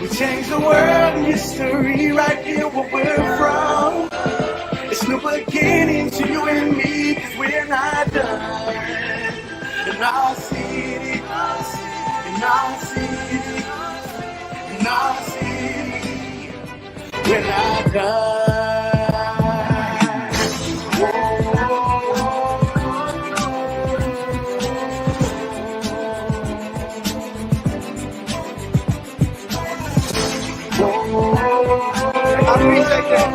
We change the world in history right here where we're from. It's new beginning to you and me, cause we're not done. In our city, in our city, in our city, we're not done. I appreciate that.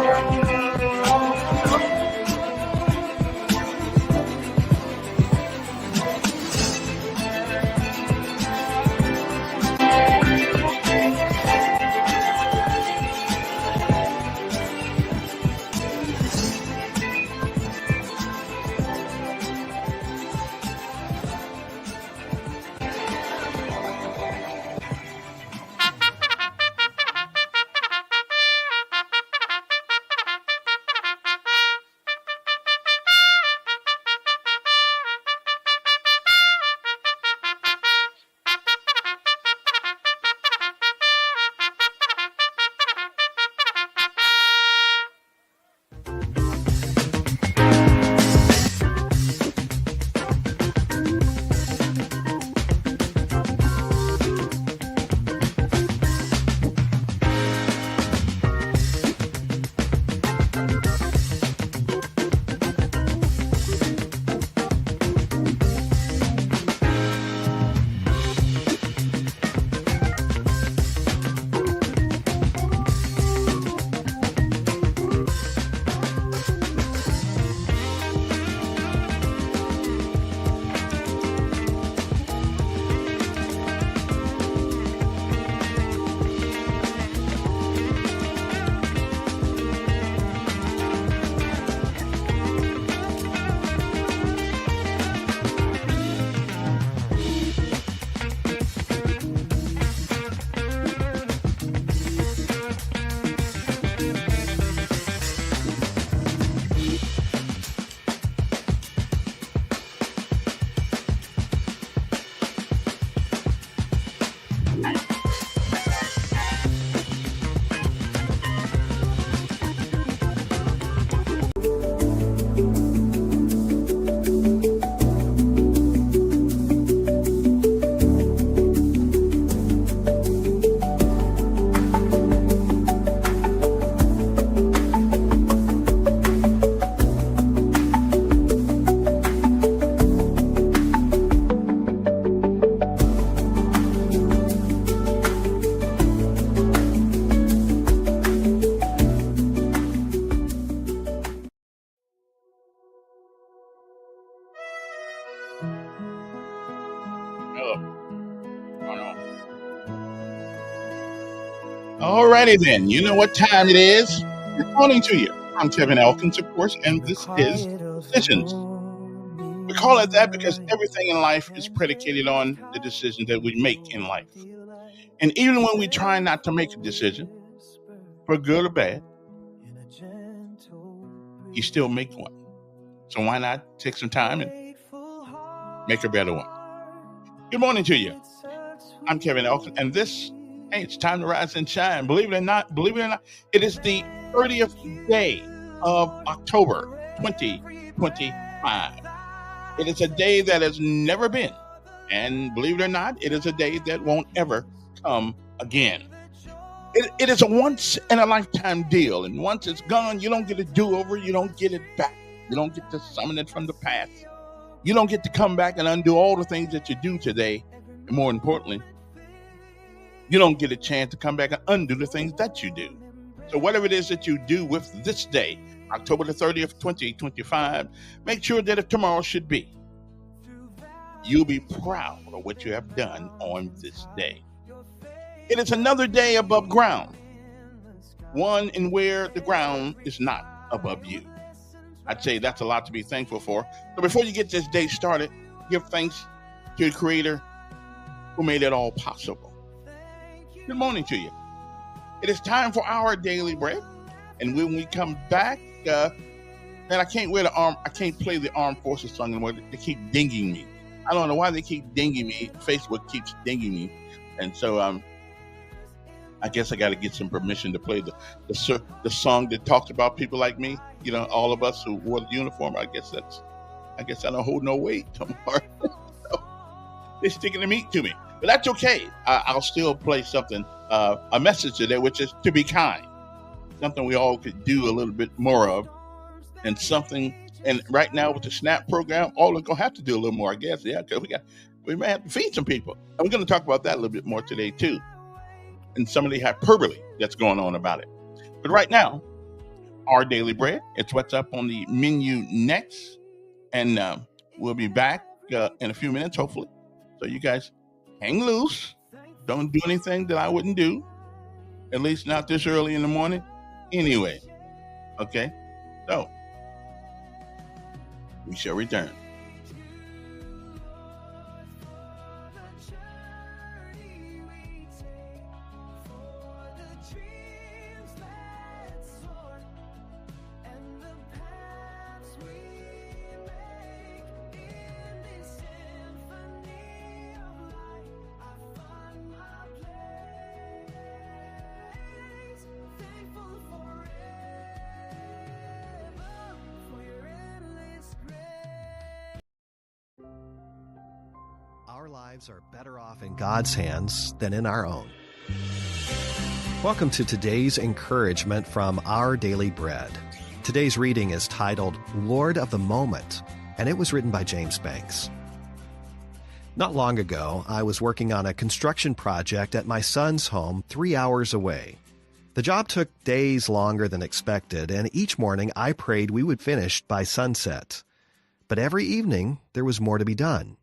Alrighty then, you know what time it is. Good morning to you. I'm Kevin Elkins, of course, and this is Decisions. We call it that because everything in life is predicated on the decisions that we make in life. And even when we try not to make a decision, for good or bad, you still make one. So why not take some time and make a better one? Good morning to you. I'm Kevin Elkins, and this, hey, it's time to rise and shine. Believe it or not, it is the 30th day of October 2025. It is a day that has never been. And believe it or not, it is a day that won't ever come again. It is a once in a lifetime deal. And once it's gone, you don't get a do-over. You don't get it back. You don't get to summon it from the past. You don't get to come back and undo all the things that you do today. And more importantly, you don't get a chance to come back and undo the things that you do. So whatever it is that you do with this day, October the 30th, 2025, make sure that if tomorrow should be, you'll be proud of what you have done on this day. It is another day above ground, one in where the ground is not above you. I'd say that's a lot to be thankful for. So before you get this day started, give thanks to the Creator who made it all possible. Good morning to you. It is time for our daily bread, and when we come back, and I can't play the Armed Forces song anymore. They keep dinging me. I don't know why they keep dinging me. Facebook keeps dinging me, and so I guess I got to get some permission to play the song that talks about people like me. You know, all of us who wore the uniform. I guess I don't hold no weight no more. So they're sticking the meat to me, but that's okay. I'll still play something, a message today, which is to be kind. Something we all could do a little bit more of, and something. And right now with the SNAP program, all are gonna have to do a little more, I guess. Yeah, because we may have to feed some people, and we're gonna talk about that a little bit more today too, and some of the hyperbole that's going on about it. But right now, our daily bread. It's what's up on the menu next, and we'll be back in a few minutes, hopefully. So you guys hang loose. Don't do anything that I wouldn't do, at least not this early in the morning. Anyway, okay. So we shall return. Our lives are better off in God's hands than in our own. Welcome to today's encouragement from Our Daily Bread. Today's reading is titled Lord of the Moment, and it was written by James Banks. Not long ago, I was working on a construction project at my son's home 3 hours away. The job took days longer than expected, and each morning I prayed we would finish by sunset. But every evening, there was more to be done.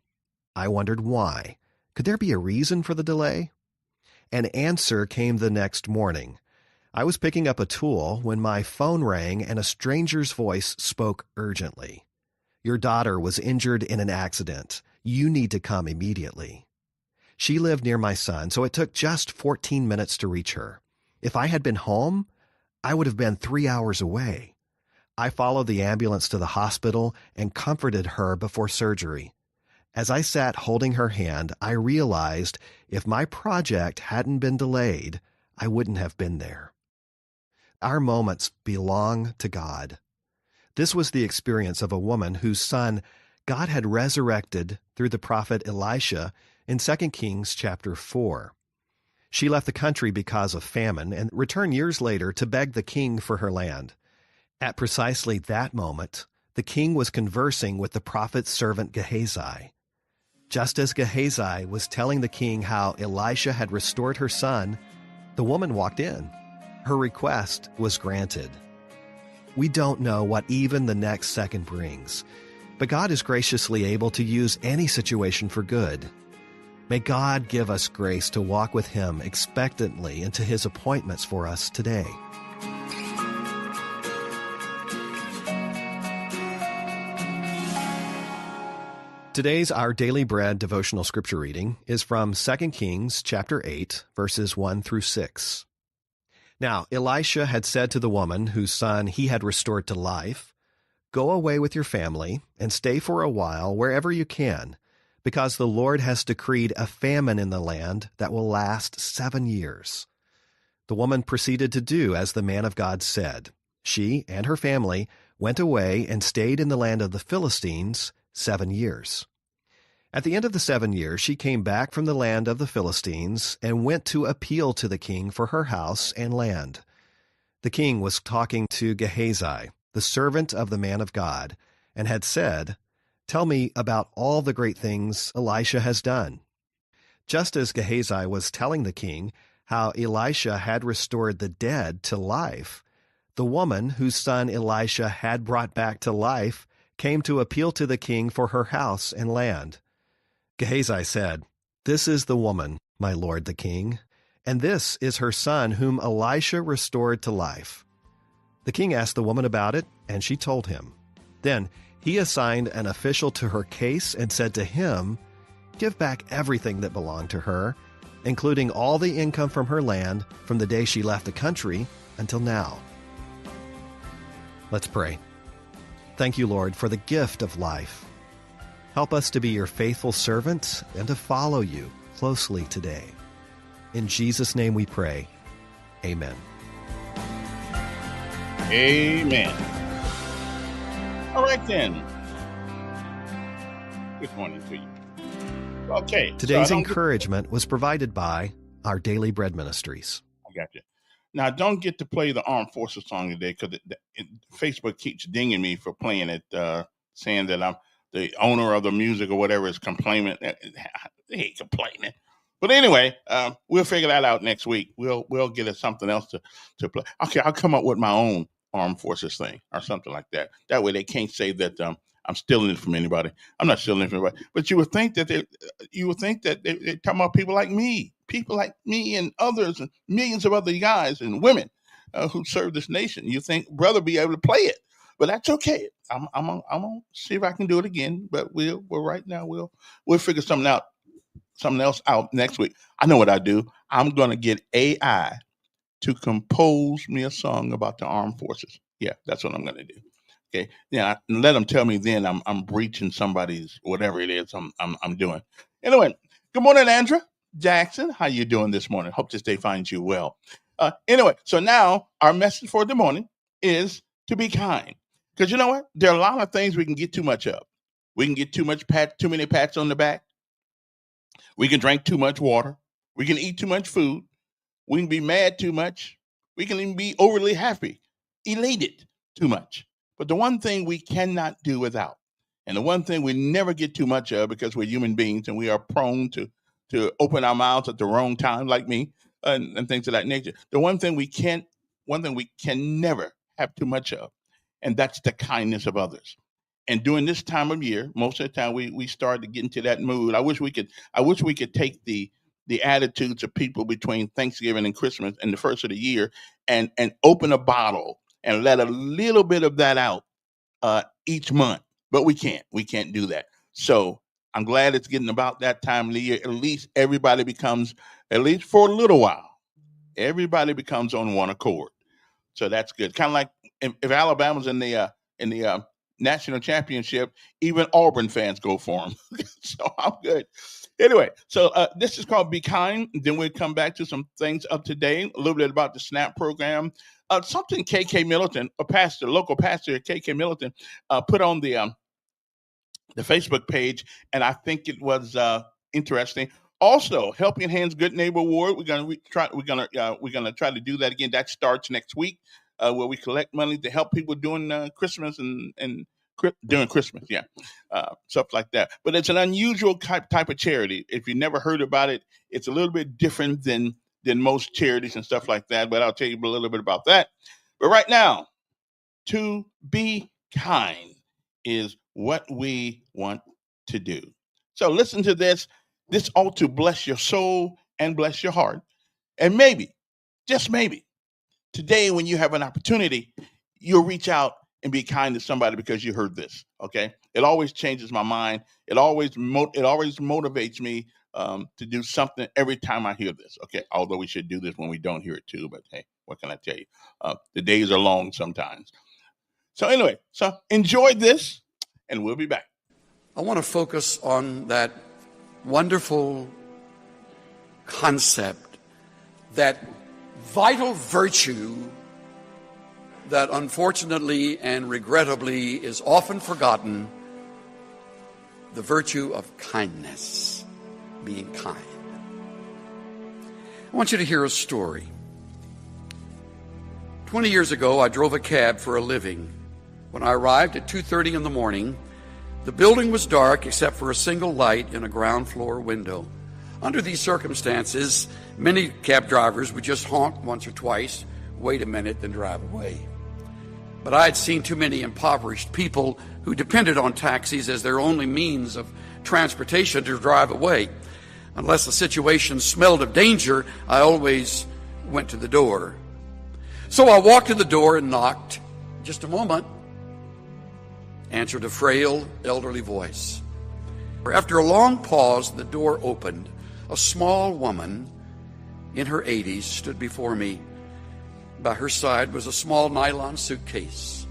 I wondered why. Could there be a reason for the delay? An answer came the next morning. I was picking up a tool when my phone rang and a stranger's voice spoke urgently. Your daughter was injured in an accident. You need to come immediately. She lived near my son, so it took just 14 minutes to reach her. If I had been home, I would have been 3 hours away. I followed the ambulance to the hospital and comforted her before surgery. As I sat holding her hand, I realized if my project hadn't been delayed, I wouldn't have been there. Our moments belong to God. This was the experience of a woman whose son God had resurrected through the prophet Elisha in 2 Kings chapter 4. She left the country because of famine and returned years later to beg the king for her land. At precisely that moment, the king was conversing with the prophet's servant Gehazi. Just as Gehazi was telling the king how Elisha had restored her son, the woman walked in. Her request was granted. We don't know what even the next second brings, but God is graciously able to use any situation for good. May God give us grace to walk with Him expectantly into His appointments for us today. Today's Our Daily Bread devotional scripture reading is from 2 Kings chapter 8, verses 1 through 6. Now, Elisha had said to the woman whose son he had restored to life, "Go away with your family and stay for a while wherever you can, because the Lord has decreed a famine in the land that will last 7 years." The woman proceeded to do as the man of God said. She and her family went away and stayed in the land of the Philistines 7 years. At the end of the 7 years, she came back from the land of the Philistines and went to appeal to the king for her house and land. The king was talking to Gehazi, the servant of the man of God, and had said, "Tell me about all the great things Elisha has done." Just as Gehazi was telling the king how Elisha had restored the dead to life, the woman whose son Elisha had brought back to life came to appeal to the king for her house and land. Gehazi said, "This is the woman, my lord the king, and this is her son whom Elisha restored to life." The king asked the woman about it, and she told him. Then he assigned an official to her case and said to him, "Give back everything that belonged to her, including all the income from her land from the day she left the country until now." Let's pray. Thank you, Lord, for the gift of life. Help us to be your faithful servants and to follow you closely today. In Jesus' name we pray. Amen. Amen. All right, then. Good morning to you. Okay. Today's encouragement was provided by Our Daily Bread Ministries. I got you. Now, I don't get to play the Armed Forces song today because Facebook keeps dinging me for playing it, saying that I'm the owner of the music or whatever is complaining. They hate complaining. But anyway, we'll figure that out next week. We'll get us something else to play. Okay, I'll come up with my own Armed Forces thing or something like that. That way they can't say that I'm stealing it from anybody. I'm not stealing it from anybody. But you would think that they're talking about people like me and others and millions of other guys and women who serve this nation. You think brother be able to play it, but that's okay. I'm gonna see if I can do it again. But we'll figure something else out next week. I know what I do. I'm gonna get AI to compose me a song about the armed forces. Yeah, that's what I'm gonna do. Okay, yeah, and let them tell me then I'm breaching somebody's whatever it is I'm doing. Anyway, good morning, Andrea Jackson. How you doing this morning? Hope this day finds you well. Anyway, so now our message for the morning is to be kind. Because you know what? There are a lot of things we can get too much of. We can get too many pats on the back. We can drink too much water. We can eat too much food. We can be mad too much. We can even be overly happy, elated too much. But the one thing we cannot do without, and the one thing we never get too much of because we're human beings and we are prone to open our mouths at the wrong time, like me, and things of that nature. The one thing we can never have too much of, and that's the kindness of others. And during this time of year, most of the time we start to get into that mood. I wish we could take the attitudes of people between Thanksgiving and Christmas and the first of the year and open a bottle and let a little bit of that out each month. But we can't do that. So I'm glad it's getting about that time of the year. At least everybody becomes, at least for a little while, everybody becomes on one accord. So that's good. Kind of like if Alabama's in the national championship, even Auburn fans go for them. So I'm good. Anyway, so this is called Be Kind. Then we'll come back to some things of today, a little bit about the SNAP program. Something KK Middleton, local pastor KK Middleton, put on the Facebook page, and I think it was interesting. Also, Helping Hands Good Neighbor Award. We're gonna try to do that again. That starts next week, where we collect money to help people during Christmas and during Christmas, stuff like that. But it's an unusual type of charity. If you never heard about it, it's a little bit different than most charities and stuff like that. But I'll tell you a little bit about that. But right now, to be kind is what we want to do. So listen to this. This ought to bless your soul and bless your heart. And maybe, just maybe, today when you have an opportunity, you'll reach out and be kind to somebody because you heard this, okay? It always changes my mind. It always motivates me to do something every time I hear this, okay? Although we should do this when we don't hear it too, but hey, what can I tell you? The days are long sometimes. So anyway, so enjoy this, and we'll be back. I want to focus on that wonderful concept, that vital virtue that unfortunately and regrettably is often forgotten, the virtue of kindness, being kind. I want you to hear a story. 20 years ago, I drove a cab for a living. When I arrived at 2:30 in the morning, the building was dark except for a single light in a ground floor window. Under these circumstances, many cab drivers would just honk once or twice, wait a minute, then drive away. But I had seen too many impoverished people who depended on taxis as their only means of transportation to drive away. Unless the situation smelled of danger, I always went to the door. So I walked to the door and knocked. Just a moment, answered a frail, elderly voice. After a long pause, the door opened. A small woman in her 80s stood before me. By her side was a small nylon suitcase.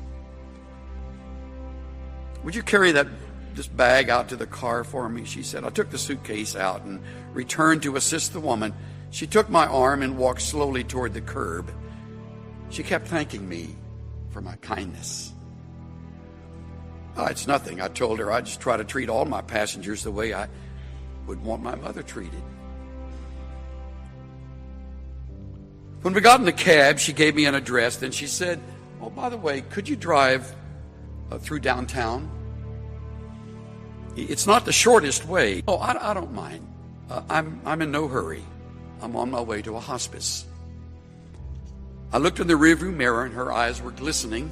"Would you carry this bag out to the car for me?" she said. I took the suitcase out and returned to assist the woman. She took my arm and walked slowly toward the curb. She kept thanking me for my kindness. "Oh, it's nothing," I told her. "I just try to treat all my passengers the way I would want my mother treated." When we got in the cab, she gave me an address. Then she said, "Oh, by the way, could you drive through downtown? It's not the shortest way." "Oh, I don't mind. I'm in no hurry. I'm on my way to a hospice." I looked in the rearview mirror, and her eyes were glistening.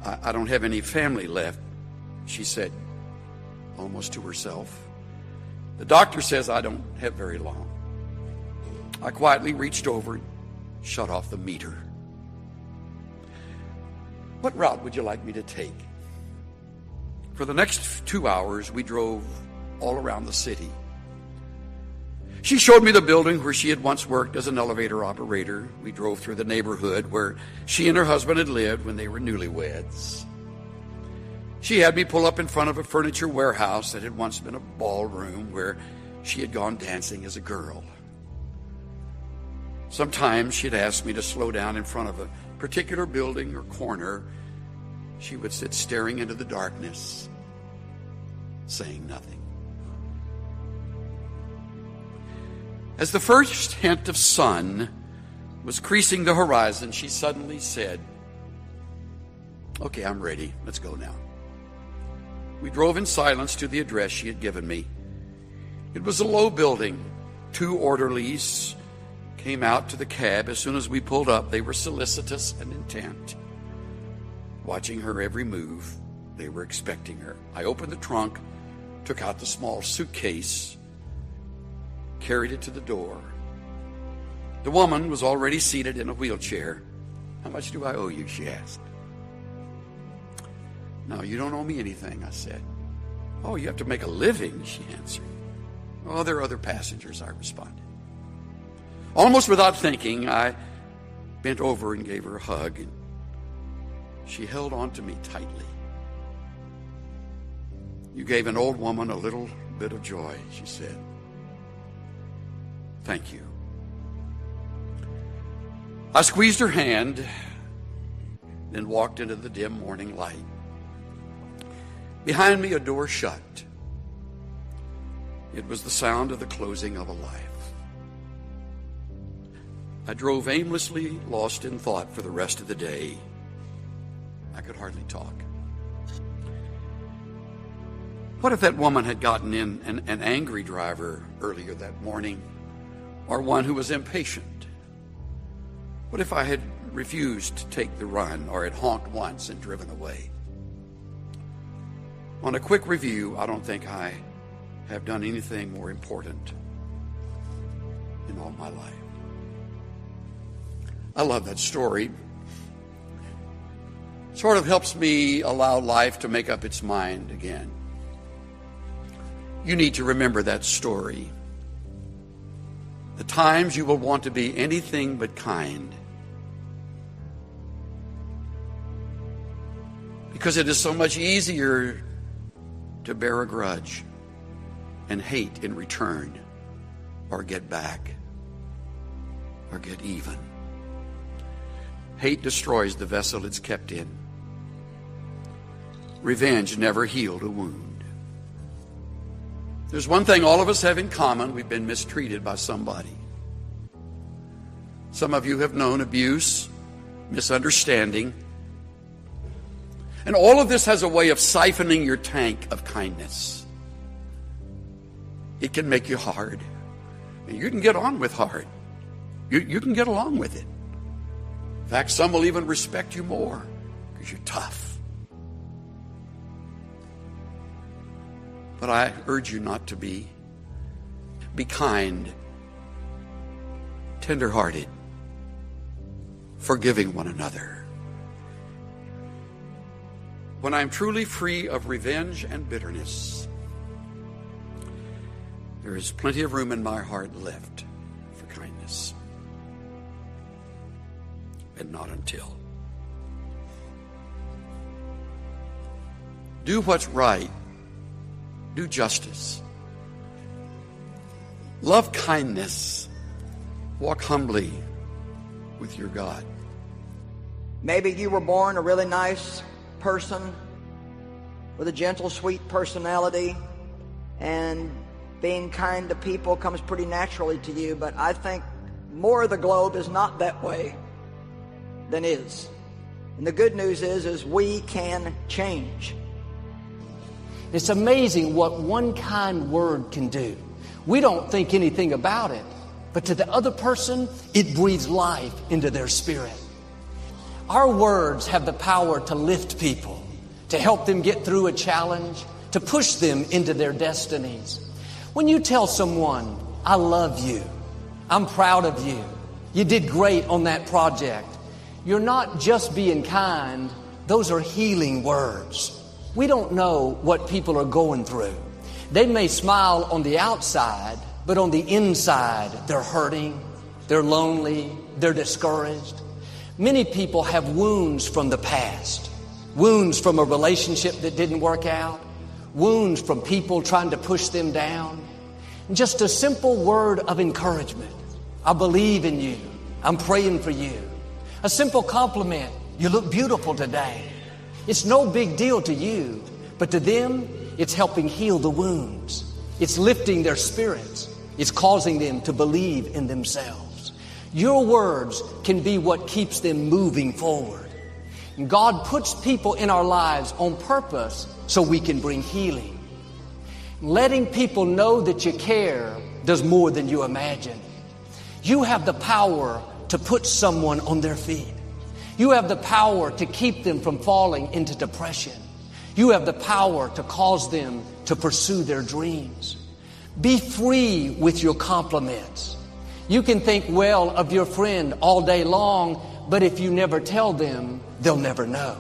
I don't have any family left," she said, almost to herself. "The doctor says I don't have very long." I quietly reached over and shut off the meter. "What route would you like me to take?" For the next 2 hours, we drove all around the city. She showed me the building where she had once worked as an elevator operator. We drove through the neighborhood where she and her husband had lived when they were newlyweds. She had me pull up in front of a furniture warehouse that had once been a ballroom where she had gone dancing as a girl. Sometimes she'd ask me to slow down in front of a particular building or corner. She would sit staring into the darkness, saying nothing. As the first hint of sun was creasing the horizon, she suddenly said, "Okay, I'm ready. Let's go now." We drove in silence to the address she had given me. It was a low building. 2 orderlies came out to the cab. As soon as we pulled up, they were solicitous and intent, watching her every move. They were expecting her. I opened the trunk, took out the small suitcase, carried it to the door. The woman was already seated in a wheelchair. "How much do I owe you?" she asked. "No, you don't owe me anything," I said. "Oh, you have to make a living," she answered. "Oh, there are other passengers," I responded. Almost without thinking, I bent over and gave her a hug, and she held on to me tightly. "You gave an old woman a little bit of joy," she said. "Thank you." I squeezed her hand, then walked into the dim morning light. Behind me, a door shut. It was the sound of the closing of a life. I drove aimlessly, lost in thought for the rest of the day. I could hardly talk. What if that woman had gotten in an angry driver earlier that morning, or one who was impatient? What if I had refused to take the run, or had honked once and driven away? On a quick review, I don't think I have done anything more important in all my life. I love that story. Sort of helps me allow life to make up its mind again. You need to remember that story. The times you will want to be anything but kind, because it is so much easier to bear a grudge and hate in return, or get back, or get even. Hate destroys the vessel it's kept in. Revenge never healed a wound. There's one thing all of us have in common: we've been mistreated by somebody. Some of you have known abuse, misunderstanding, and all of this has a way of siphoning your tank of kindness. It can make you hard. And you can get on with hard. You can get along with it. In fact, some will even respect you more because you're tough. But I urge you not to be. Be kind, tenderhearted, forgiving one another. When I'm truly free of revenge and bitterness, there is plenty of room in my heart left for kindness. And not until. Do what's right. Do justice. Love kindness Walk humbly with your God. Maybe you were born a really nice person with a gentle, sweet personality, and being kind to people comes pretty naturally to you, but I think more of the globe is not that way than is. And the good news is we can change. It's amazing what one kind word can do. We don't think anything about it, but to the other person, it breathes life into their spirit. Our words have the power to lift people, to help them get through a challenge, to push them into their destinies. When you tell someone, I love you, I'm proud of you, you did great on that project, you're not just being kind, those are healing words. We don't know what people are going through. They may smile on the outside, but on the inside, they're hurting, they're lonely, they're discouraged. Many people have wounds from the past, wounds from a relationship that didn't work out, wounds from people trying to push them down. Just a simple word of encouragement. I believe in you. I'm praying for you. A simple compliment. You look beautiful today. It's no big deal to you, but to them, it's helping heal the wounds. It's lifting their spirits. It's causing them to believe in themselves. Your words can be what keeps them moving forward. And God puts people in our lives on purpose so we can bring healing. Letting people know that you care does more than you imagine. You have the power to put someone on their feet. You have the power to keep them from falling into depression. You have the power to cause them to pursue their dreams. Be free with your compliments. You can think well of your friend all day long, but if you never tell them, they'll never know.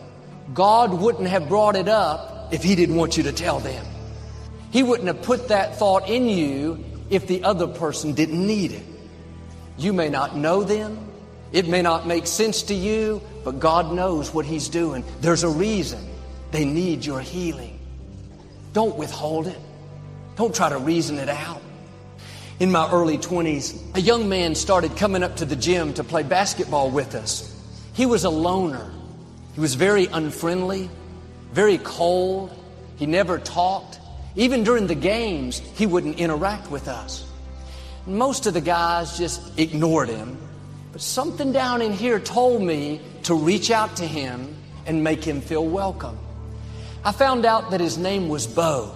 God wouldn't have brought it up if He didn't want you to tell them. He wouldn't have put that thought in you if the other person didn't need it. You may not know them. It may not make sense to you, but God knows what He's doing. There's a reason they need your healing. Don't withhold it. Don't try to reason it out. In my early 20s, a young man started coming up to the gym to play basketball with us. He was a loner. He was very unfriendly, very cold. He never talked. Even during the games, he wouldn't interact with us. Most of the guys just ignored him. But something down in here told me to reach out to him and make him feel welcome. I found out that his name was Bo.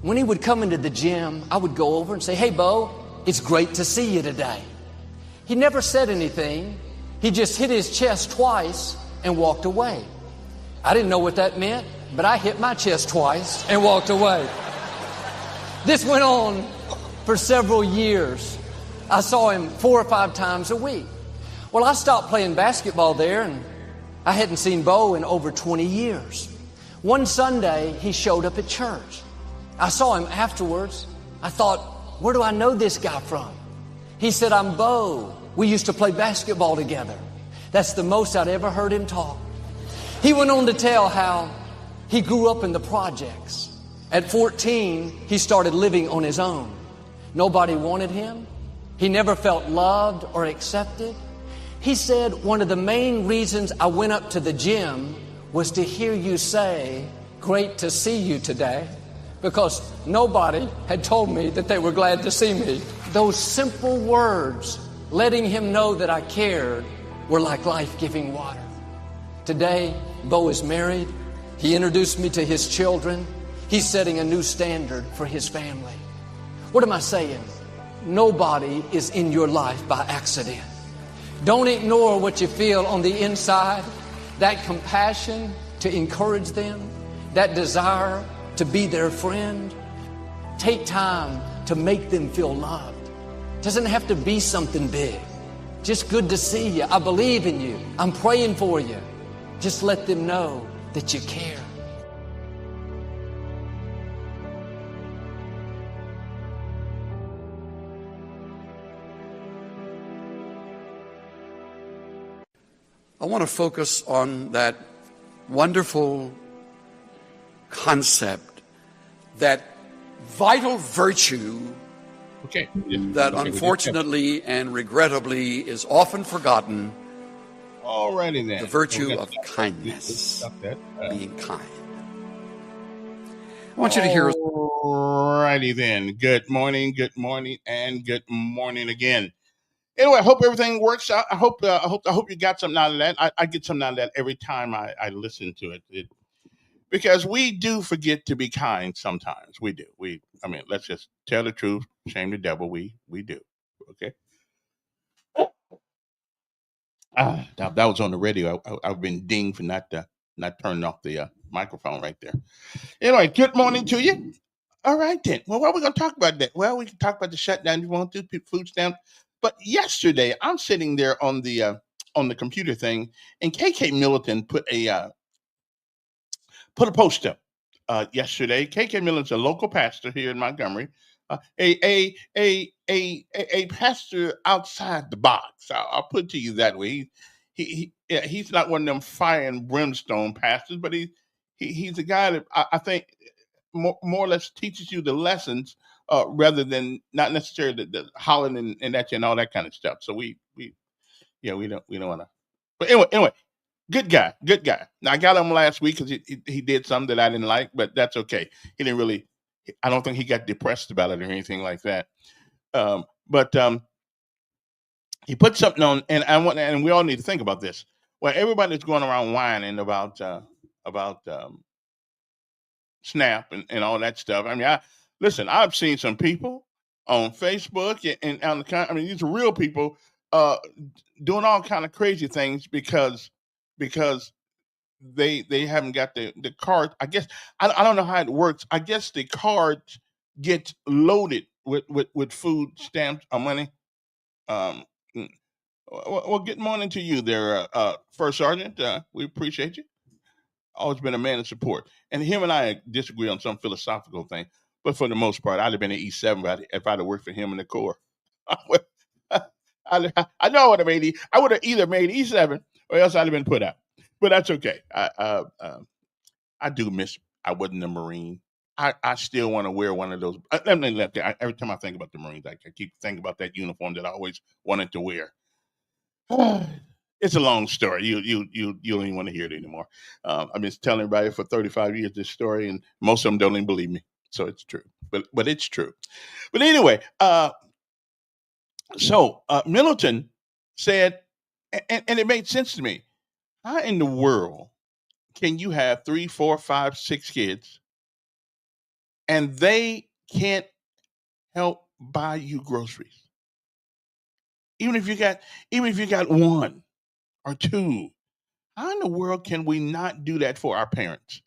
When he would come into the gym, I would go over and say, "Hey, Bo, it's great to see you today." He never said anything. He just hit his chest twice and walked away. I didn't know what that meant, but I hit my chest twice and walked away. This went on for several years. I saw him 4 or 5 times a week. Well, I stopped playing basketball there, and I hadn't seen Bo in over 20 years. One Sunday, he showed up at church. I saw him afterwards. I thought, where do I know this guy from? He said, "I'm Bo. We used to play basketball together." That's the most I'd ever heard him talk. He went on to tell how he grew up in the projects. At 14, he started living on his own. Nobody wanted him. He never felt loved or accepted. He said, "One of the main reasons I went up to the gym was to hear you say, 'Great to see you today,' because nobody had told me that they were glad to see me." Those simple words, letting him know that I cared, were like life-giving water. Today, Bo is married. He introduced me to his children. He's setting a new standard for his family. What am I saying? Nobody is in your life by accident. Don't ignore what you feel on the inside, that compassion to encourage them, that desire to be their friend. Take time to make them feel loved. It doesn't have to be something big. Just good to see you. I believe in you. I'm praying for you. Just let them know that you care. I want to focus on that wonderful concept that vital virtue Okay. that Okay, unfortunately and regrettably is often forgotten: alrighty then. the virtue We're of gonna kindness, stop that. being kind. I want you to hear. Alrighty then. Good morning, and good morning again. Anyway, I hope everything works out. I hope you got something out of that. I get something out of that every time I listen to it. Because we do forget to be kind sometimes. We do. I mean, let's just tell the truth, shame the devil. We do. Okay. That was on the radio. I've been dinged for not turning off the microphone right there. Anyway, good morning to you. All right then. Well, what are we going to talk about that? Well, we can talk about the shutdown if you want to, food stamps. But yesterday, I'm sitting there on the computer thing, and KK Militant put a post up yesterday. KK Miller's a local pastor here in Montgomery, a pastor outside the box. I'll put it to you that way. He's not one of them fire and brimstone pastors, but he's a guy that I think more or less teaches you the lessons rather than not necessarily the hollering and at you and all that kind of stuff. So we don't want to. But anyway, good guy, good guy. Now I got him last week because he did something that I didn't like, but that's okay. He didn't really. I don't think he got depressed about it or anything like that. But he put something on, and we all need to think about this. Well, everybody's going around whining about SNAP and all that stuff. I mean, listen. I've seen some people on Facebook and on I mean, these are real people doing all kind of crazy things because they haven't got the card. I guess I don't know how it works. I guess the card gets loaded with food stamps or money. Um, mm, well, good morning to you there, First Sergeant. We appreciate you. Always been a man of support. And him and I disagree on some philosophical thing, but for the most part, I'd have been at E7 if I'd have worked for him in the Corps. I know I would have made. I would have either made E7 or else I'd have been put out. But that's okay. I do miss. I wasn't a Marine. I still want to wear one of those. Every time I think about the Marines, I keep thinking about that uniform that I always wanted to wear. It's a long story. You don't even want to hear it anymore. I've been telling everybody for 35 years this story, and most of them don't even believe me. So it's true. But it's true. But anyway, so Middleton said, and it made sense to me. How in the world can you have 3, 4, 5, 6 kids, and they can't help buy you groceries? Even if you got 1 or 2, how in the world can we not do that for our parents?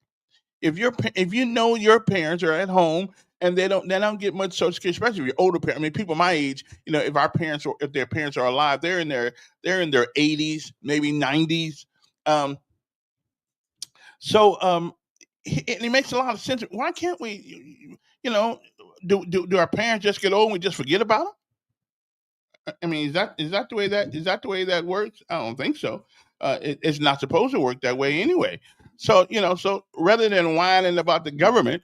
If you know your parents are at home and they don't get much Social Security, especially if you're older parents. I mean, people my age, if their parents are alive, they're in their 80s, maybe 90s. It makes a lot of sense. Why can't we, do our parents just get old and we just forget about them? I mean, is that the way that works? I don't think so. It's not supposed to work that way anyway. So rather than whining about the government,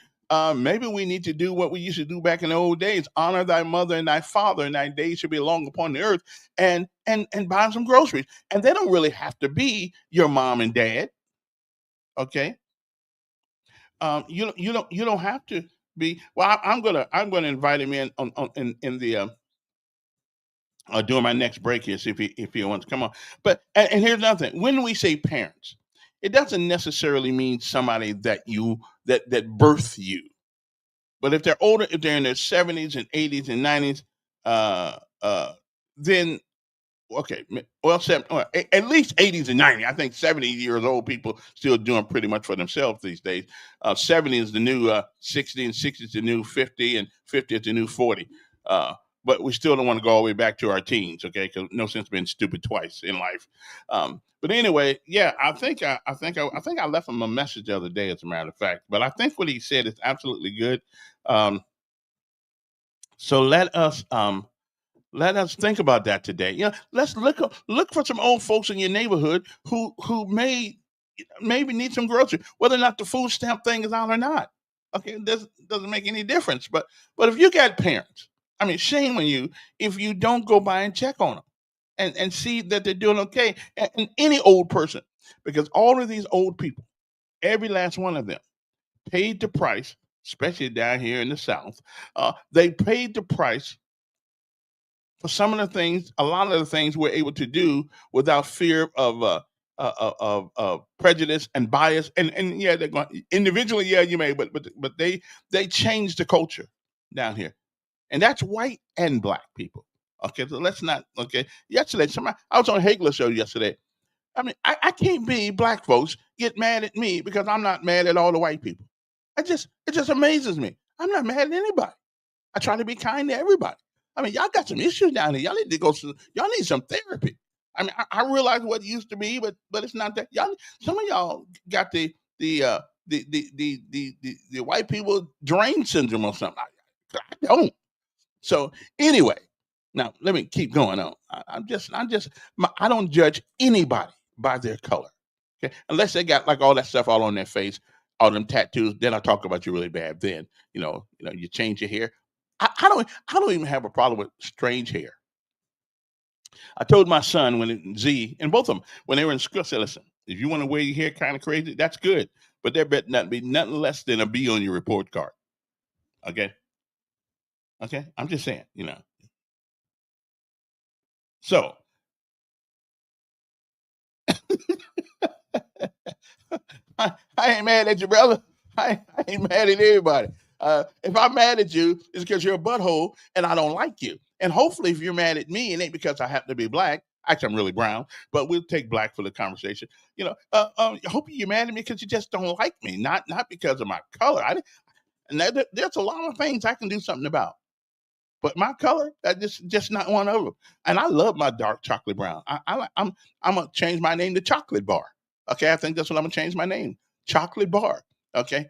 maybe we need to do what we used to do back in the old days: honor thy mother and thy father, and thy days should be long upon the earth, and buy them some groceries. And they don't really have to be your mom and dad. Okay. You don't have to be. Well, I'm gonna invite him in in the during my next break here, see if he wants to come on. But and here's another thing: when we say parents, it doesn't necessarily mean somebody that birthed you. But if they're older, if they're in their 70s and 80s and 90s, then okay, well, at least 80s and 90s. I think 70 years old people still doing pretty much for themselves these days. 70 is the new 60, and 60 is the new 50, and 50 is the new 40. But we still don't want to go all the way back to our teens, okay? Because no sense being stupid twice in life. But anyway, yeah, I think I left him a message the other day, as a matter of fact. But I think what he said is absolutely good. So let us think about that today. Let's look for some old folks in your neighborhood who maybe need some groceries, whether or not the food stamp thing is out or not. Okay, it doesn't make any difference. But if you got parents I mean, shame on you if you don't go by and check on them and see that they're doing okay. And any old person, because all of these old people, every last one of them, paid the price, especially down here in the South. They paid the price for some of the things, a lot of the things we're able to do without fear of prejudice and bias. And yeah, they're going individually. Yeah, you may, but they changed the culture down here, and that's white and black people. Okay, so let's not. Okay, yesterday, I was on Hagler show yesterday. I mean, I can't be black folks get mad at me because I'm not mad at all the white people. It just amazes me. I'm not mad at anybody. I try to be kind to everybody. I mean, y'all got some issues down here. Y'all need to go. Y'all need some therapy. I mean, I realize what it used to be, but it's not that. Y'all, some of y'all got the white people drain syndrome or something. I don't. So anyway, now let me keep going on. I don't judge anybody by their color, okay? Unless they got like all that stuff all on their face, all them tattoos. Then I talk about you really bad. Then you change your hair. I don't even have a problem with strange hair. I told my son Z and both of them when they were in school, I said, listen, if you want to wear your hair kind of crazy, that's good, but there better not be nothing less than a B on your report card. Okay. Okay, I'm just saying, So, I ain't mad at you, brother. I ain't mad at everybody. If I'm mad at you, it's because you're a butthole and I don't like you. And hopefully, if you're mad at me, it ain't because I happen to be black. Actually, I'm really brown, but we'll take black for the conversation. I hope you're mad at me because you just don't like me, not because of my color. There's a lot of things I can do something about. But my color, that's just not one of them. And I love my dark chocolate brown. I'm gonna change my name to Chocolate Bar. Okay, I think that's what I'm gonna change my name, Chocolate Bar. Okay,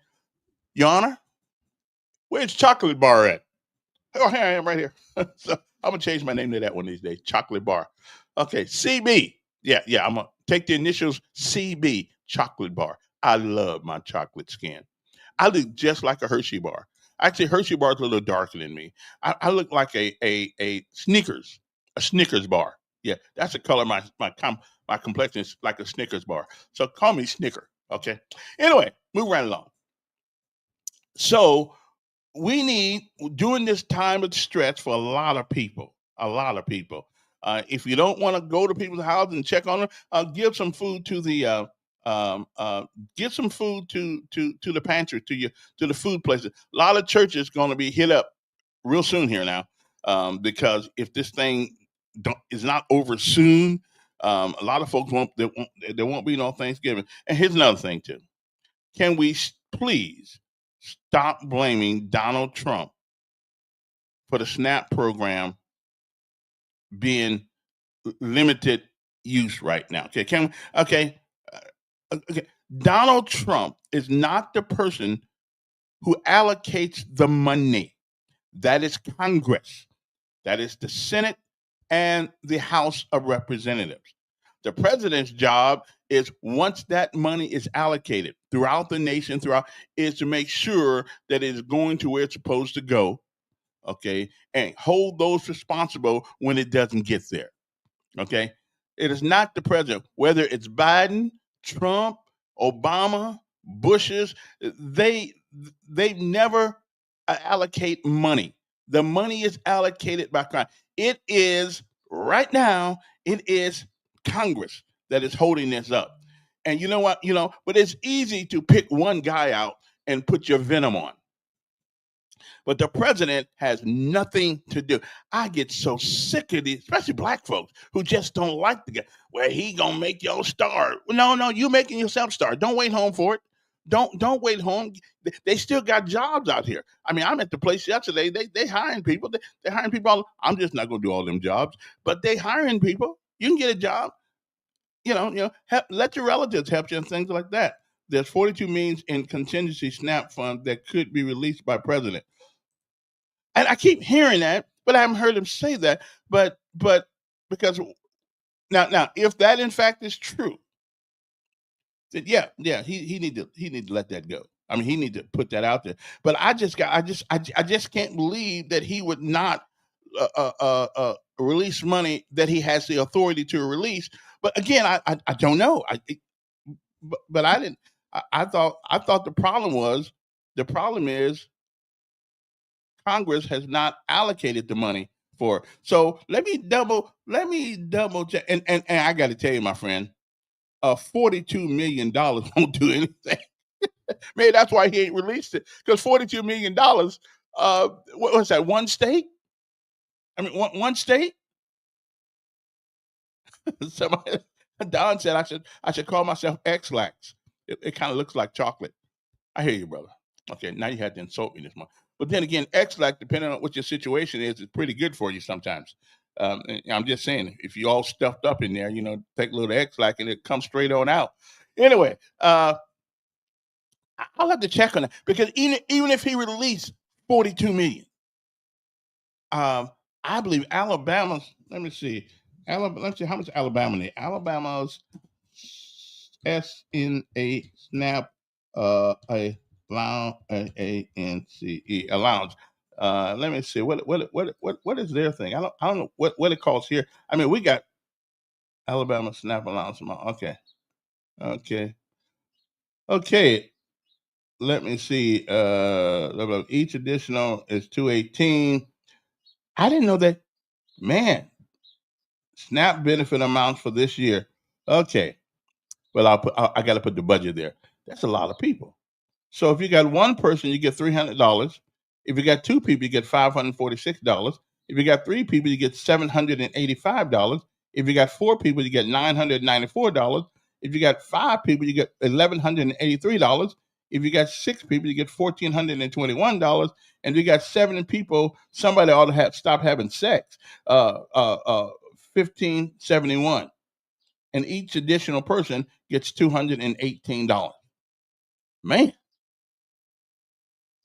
Your Honor, where's Chocolate Bar at? Oh, here I am, right here. So I'm gonna change my name to that one these days, Chocolate Bar. Okay, CB. Yeah, I'm gonna take the initials CB, Chocolate Bar. I love my chocolate skin. I look just like a Hershey bar. Actually, Hershey bar is a little darker than me. I look like a Snickers, bar. Yeah, that's the color my complexion is like a Snickers bar. So call me Snicker. Okay. Anyway, move right along. So we need during this time of stress for a lot of people. If you don't want to go to people's houses and check on them, give some food to the give some food to the pantry, to the food places. A lot of churches going to be hit up real soon here now, because if this thing is not over soon, a lot of folks there won't be no Thanksgiving. And here's another thing too: can we please stop blaming Donald Trump for the SNAP program being limited use right now? Okay, okay. Donald Trump is not the person who allocates the money. That is Congress. That is the Senate and the House of Representatives. The president's job is, once that money is allocated throughout the nation, is to make sure that it is going to where it's supposed to go, okay, and hold those responsible when it doesn't get there, okay? It is not the president, whether it's Biden, Trump, Obama, Bush's, they never allocate money. The money is allocated by Congress. It is right now, it is Congress that is holding this up. And you know what? But it's easy to pick one guy out and put your venom on. But the president has nothing to do. I get so sick of these, especially black folks who just don't like the guy. Well, he gonna make y'all starve. No, you making yourself starve. Don't wait home for it. Don't wait home. They still got jobs out here. I mean, I'm at the place yesterday. They hiring people. They hiring people. I'm just not gonna do all them jobs, but they hiring people. You can get a job. Let your relatives help you and things like that. There's $42 million in contingency SNAP fund that could be released by president. And I keep hearing that, but I haven't heard him say that. But because now, if that in fact is true, then yeah, he need to let that go. I mean, he need to put that out there. But I just can't believe that he would not release money that he has the authority to release. But again, I don't know. But I didn't. I thought the problem is Congress has not allocated the money for. So let me double check. And I got to tell you, my friend, $42 million won't do anything. Maybe that's why he ain't released it, because $42 million. What was that? One state? I mean, one state. Somebody, Don said I should call myself X-Lax. It kind of looks like chocolate. I hear you, brother. Okay, now you had to insult me this month. But then again, X-Lax, depending on what your situation is pretty good for you sometimes. I'm just saying, if you all stuffed up in there, take a little X-Lax and it comes straight on out. Anyway, I'll have to check on that, because even if he released $42 million, I believe Alabama's. Let me see. Let's see how much Alabama need. Alabama's SNA SNAP a allowance. Let me see what is their thing. I don't know what it calls here. I mean, we got Alabama SNAP allowance amount. Okay. Let me see. Each additional is $218. I didn't know that. Man, SNAP benefit amounts for this year. Okay. Well, I got to put the budget there. That's a lot of people. So if you got one person, you get $300. If you got two people, you get $546. If you got three people, you get $785. If you got four people, you get $994. If you got five people, you get $1,183. If you got six people, you get $1,421. And if you got seven people, somebody ought to stop having sex. $1,571. And each additional person gets $218. Man,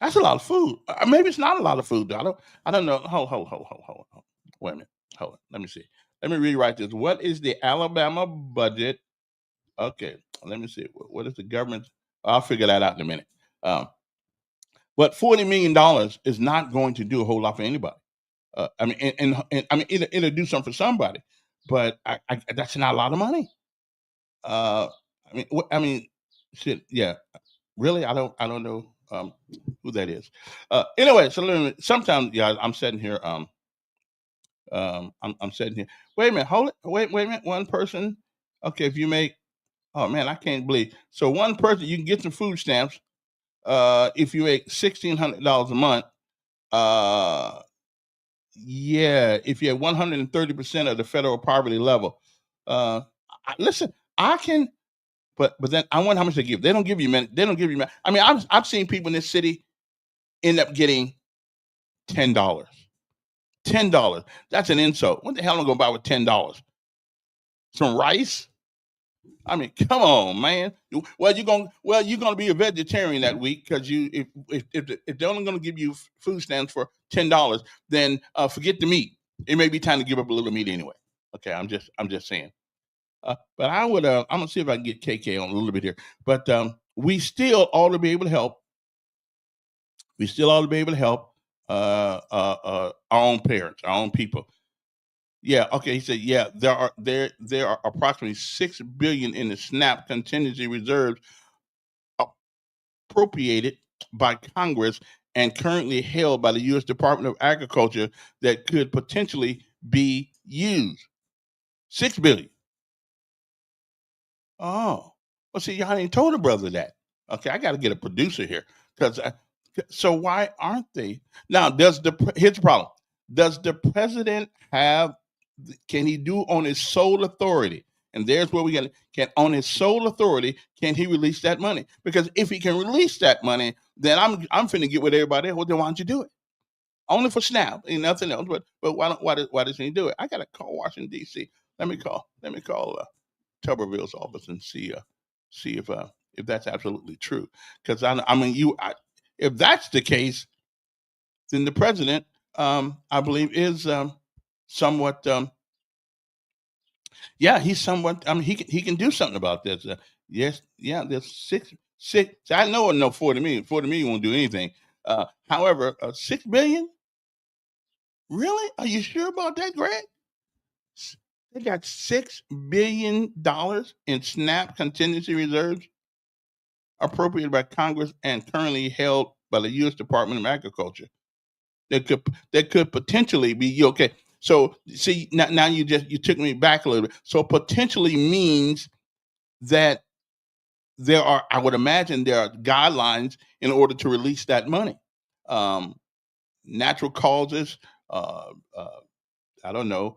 that's a lot of food. Maybe it's not a lot of food, though. I don't know. Hold. Wait a minute. Hold on. Let me see. Let me rewrite this. What is the Alabama budget? Okay. Let me see. What is the government? I'll figure that out in a minute. But $40 million is not going to do a whole lot for anybody. I mean, and I mean, it'll do something for somebody, but that's not a lot of money. I mean, shit. Yeah, really, I don't know who that is. Anyway, so sometimes, yeah, I'm sitting here. I'm sitting here. Wait a minute. Hold it. Wait a minute. One person. Okay, if you make. Oh man, I can't believe. So one person, you can get some food stamps. If you make $1,600 a month. Yeah, if you're 130% of the federal poverty level. Listen, I can, but then I wonder how much they give. They don't give you many. They don't give you many. I mean, I've seen people in this city end up getting $10. $10. That's an insult. What the hell am I going to buy with $10? Some rice? I mean, come on, man. Well, you're gonna be a vegetarian that week, because if they're only gonna give you food stamps for $10, then forget the meat. It may be time to give up a little meat anyway. Okay, I'm just saying. But I would I'm gonna see if I can get KK on a little bit here. But we still ought to be able to help. We still ought to be able to help our own parents, our own people. Yeah. Okay. He said, yeah, there are approximately $6 billion in the SNAP contingency reserves appropriated by Congress and currently held by the U.S. Department of Agriculture that could potentially be used. $6 billion. Oh, well, see, y'all ain't told a brother that. Okay, I got to get a producer here, because so why aren't they now? Here's the problem. Does the president can he do on his sole authority? And there's where we can on his sole authority, can he release that money? Because if he can release that money, then I'm finna get with everybody else. Well, then why don't you do it? Only for SNAP and nothing else. But why doesn't he do it? I gotta call Washington D.C. Let me call Tuberville's office and see if that's absolutely true. Because if that's the case, then the president, I believe, is somewhat. Yeah, he's somewhat. I mean, he can do something about this. Yes, yeah. There's six. I know no 40 million. 40 million won't do anything. However, $6 billion. Really? Are you sure about that, Greg? They got $6 billion in SNAP contingency reserves appropriated by Congress and currently held by the U.S. Department of Agriculture. That could potentially be okay. So see, now you took me back a little bit. So potentially means that there are, I would imagine, there are guidelines in order to release that money. Natural causes, I don't know,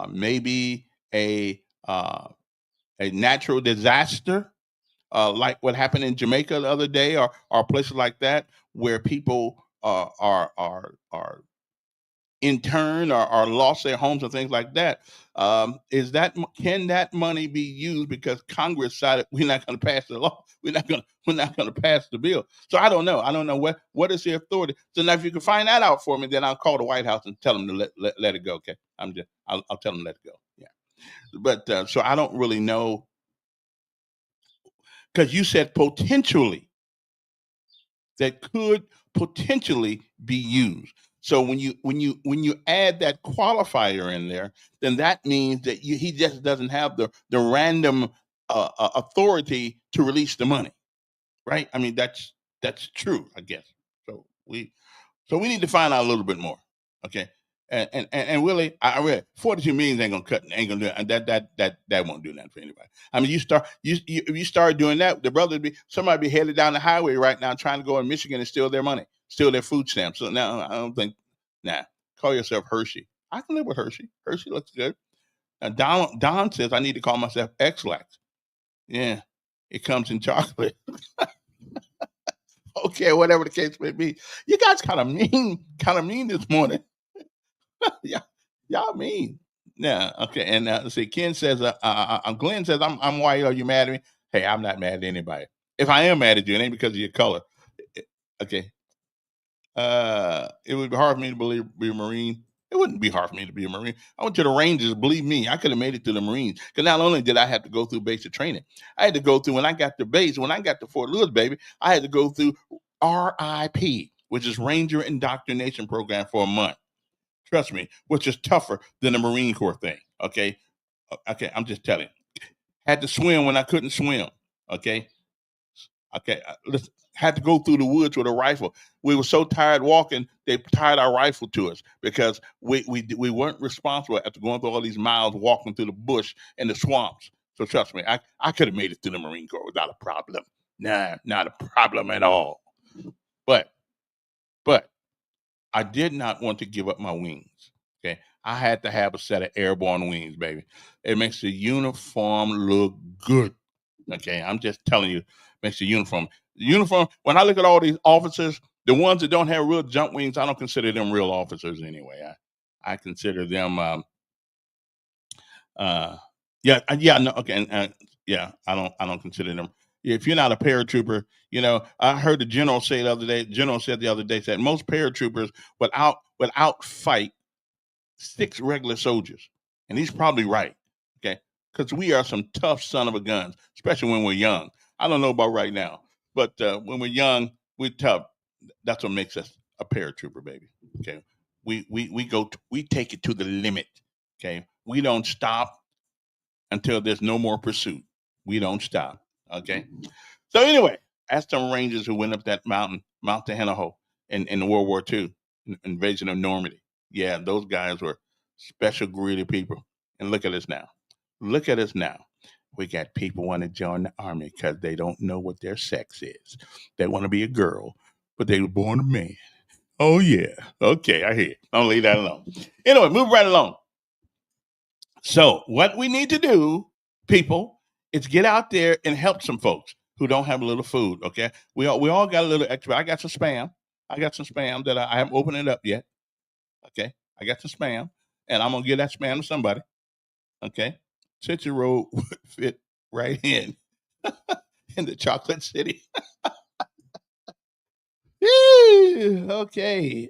maybe a natural disaster, like what happened in Jamaica the other day, or places like that where people are interned or lost their homes and things like that. Can that money be used because Congress decided we're not going to pass the law? We're not going to pass the bill. So I don't know. I don't know what is the authority. So now if you can find that out for me, then I'll call the White House and tell them to let it go. Okay, I'll tell them to let it go. Yeah, but so I don't really know, because you said potentially that could potentially be used. So when you add that qualifier in there, then that means that he just doesn't have the random authority to release the money, right? I mean that's true, I guess. So we need to find out a little bit more, okay? And really, I read 42 million ain't gonna do it. That won't do nothing for anybody. I mean, if you start doing that, somebody be headed down the highway right now trying to go in Michigan and steal their money, steal their food stamps. So now I don't think. Nah, call yourself Hershey. I can live with Hershey. Hershey looks good. Don says I need to call myself X-Lax. Yeah, it comes in chocolate. Okay, whatever the case may be. You guys kind of mean this morning. Yeah, y'all mean. Yeah, okay. And let's see, Ken says, Glenn says, I'm white. Are you mad at me? Hey, I'm not mad at anybody. If I am mad at you, it ain't because of your color. Okay. It would be hard for me to be a Marine. It wouldn't be hard for me to be a Marine. I went to the Rangers. Believe me, I could have made it to the Marines. Because not only did I have to go through basic training, I had to go through, when I got to Fort Lewis, baby, I had to go through RIP, which is Ranger Indoctrination Program, for a month. Trust me, which is tougher than the Marine Corps thing. Okay. Okay. I'm just telling you. Had to swim when I couldn't swim. Okay. Okay. Had to go through the woods with a rifle. We were so tired walking, they tied our rifle to us because we weren't responsible after going through all these miles walking through the bush and the swamps. So trust me, I could have made it to the Marine Corps without a problem. Nah, not a problem at all. But I did not want to give up my wings. Okay. I had to have a set of airborne wings, baby. It makes the uniform look good. Okay. I'm just telling you, makes the uniform. When I look at all these officers, the ones that don't have real jump wings, I don't consider them real officers anyway. I consider them, no, okay. Yeah, I don't consider them. If you're not a paratrooper, I heard the general said the other day that most paratroopers without fight 6 regular soldiers, and he's probably right. Okay, because we are some tough son of a guns, especially when we're young. I don't know about right now, but when we're young, we're tough. That's what makes us a paratrooper, baby. Okay, we take it to the limit. Okay, we don't stop until there's no more pursuit. We don't stop. Okay. So anyway, ask some Rangers who went up that mountain, Mount Tahanaho, in World War II, invasion of Normandy. Yeah, those guys were special greedy people. And look at us now. Look at us now. We got people want to join the army because they don't know what their sex is. They want to be a girl, but they were born a man. Oh yeah. Okay, I hear it. I'll leave that alone. Anyway, move right along. So what we need to do, people, is get out there and help some folks who don't have a little food. Okay, we all got a little extra. I got some spam. That I haven't opened it up yet. Okay, I got some spam, and I'm gonna give that spam to somebody. Okay, Tootsie Roll would fit right in the chocolate city. Okay.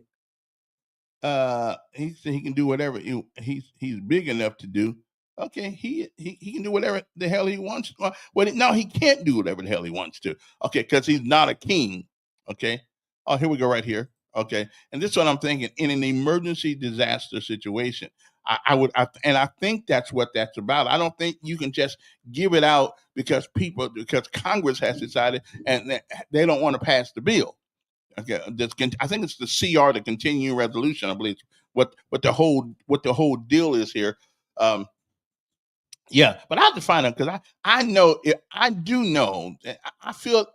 He said he can do whatever he's big enough to do. Okay, he can do whatever the hell he wants. Well, no, he can't do whatever the hell he wants to. Okay, because he's not a king. Okay. Oh, here we go right here. Okay, and this is what I'm thinking. In an emergency disaster situation, I think that's what that's about. I don't think you can just give it out because Congress has decided and they don't want to pass the bill. Okay, I think it's the CR, the continuing resolution. I believe what the whole deal is here. Um, yeah, but I have to find out because I know I do know. I feel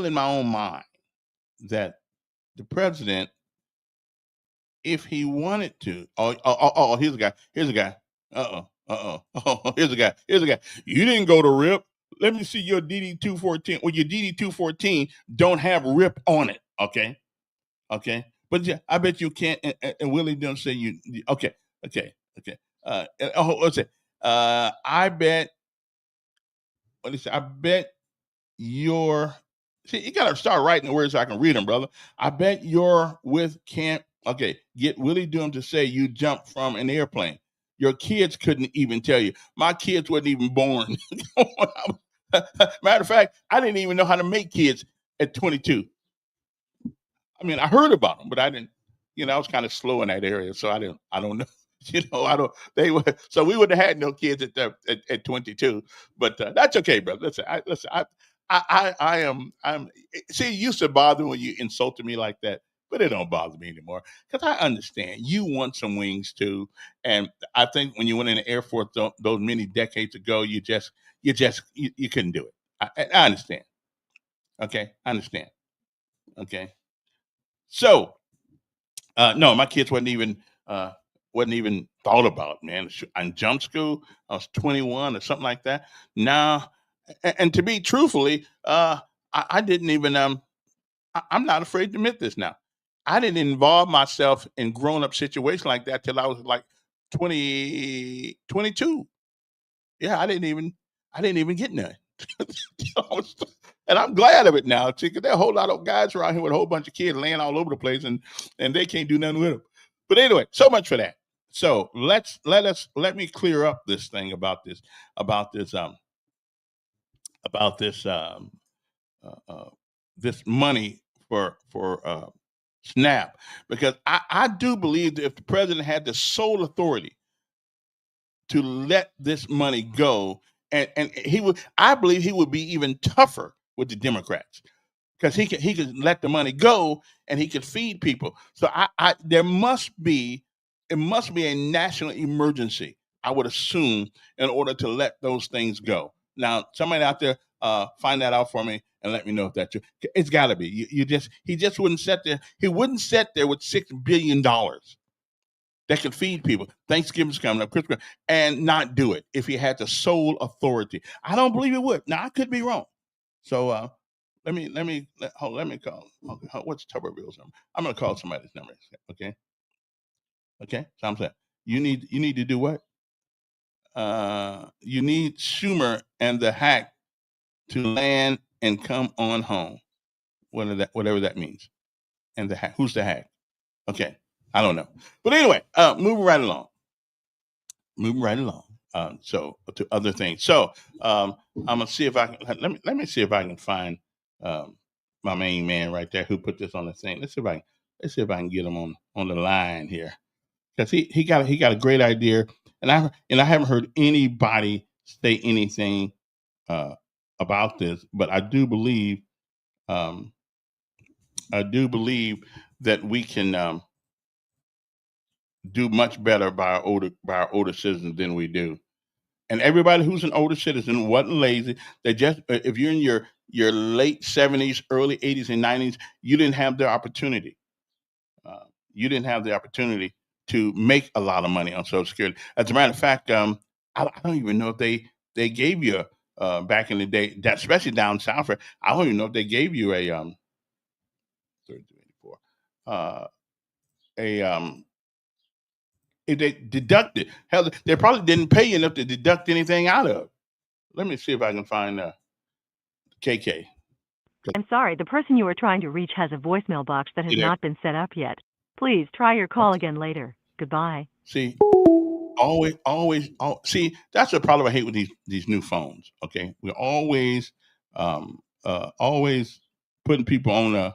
in my own mind that the president, if he wanted to, here's a guy. Here's a guy. Here's a guy. Here's a guy. You didn't go to RIP. Let me see your DD 214. Well, your DD 214 don't have RIP on it. Okay. Okay. But yeah, I bet you can't. And Willie don't say you. Okay. Okay. Okay. What's it? I bet. What is it? I bet your. See, you gotta start writing the words so I can read them, brother. I bet you're with Camp. Okay, get Willie Doom to say you jumped from an airplane. Your kids couldn't even tell you. My kids wasn't even born. Matter of fact, I didn't even know how to make kids at 22. I mean, I heard about them, but I didn't. I was kind of slow in that area, so I don't know. I don't. They were so we would have had no kids at 22, but that's okay, brother. Listen. I am. See, it used to bother when you insulted me like that, but it don't bother me anymore because I understand you want some wings too, and I think when you went in the Air Force those many decades ago, you couldn't do it. I understand. Okay, I understand. Okay, so no, my kids wasn't even thought about, man. In jump school, I was 21 or something like that. Now, and to be truthfully, I didn't even I'm not afraid to admit this now. I didn't involve myself in grown up situation like that till I was like 22. Yeah, I didn't even get none. And I'm glad of it now. See, 'cause there are a whole lot of guys around here with a whole bunch of kids laying all over the place, and they can't do nothing with them. But anyway, so much for that. So let me clear up this thing about this about this about this uh, uh, this money for SNAP, because I do believe that if the president had the sole authority to let this money go, and I believe he would be even tougher with the Democrats because he could let the money go and he could feed people. So it must be a national emergency, I would assume, in order to let those things go. Now, somebody out there, find that out for me and let me know if that's true. It's got to be. He just wouldn't sit there. He wouldn't sit there with $6 billion that could feed people. Thanksgiving's coming up, Christmas, and not do it if he had the sole authority. I don't believe it would. Now, I could be wrong. So let me call. What's Tuberville's number? I'm gonna call somebody's number. Okay. Okay. So I'm saying you need to do what? You need Schumer and the hack to land and come on home. Whatever that means. And the hack. Who's the hack? Okay. I don't know. But anyway, moving right along. So to other things. So I'm gonna see if I can let me see if I can find my main man right there who put this on the thing. Let's see if I can get him on the line here, because he got a great idea, and I haven't heard anybody say anything about this, but I do believe that we can do much better by our older citizens than we do. And everybody who's an older citizen wasn't lazy. They just, if you're in your late 70s, early 80s, and 90s, you didn't have the opportunity. You didn't have the opportunity to make a lot of money on Social Security. As a matter of fact, I don't even know if they gave you back in the day, especially down south. I don't even know if they gave you a 3384 if they deducted. Hell, they probably didn't pay you enough to deduct anything out of. Let me see if I can find KK. I'm sorry, the person you are trying to reach has a voicemail box that has not been set up yet. Please try your call again later. Goodbye. See, see, that's the problem I hate with these new phones. Okay, we always putting people on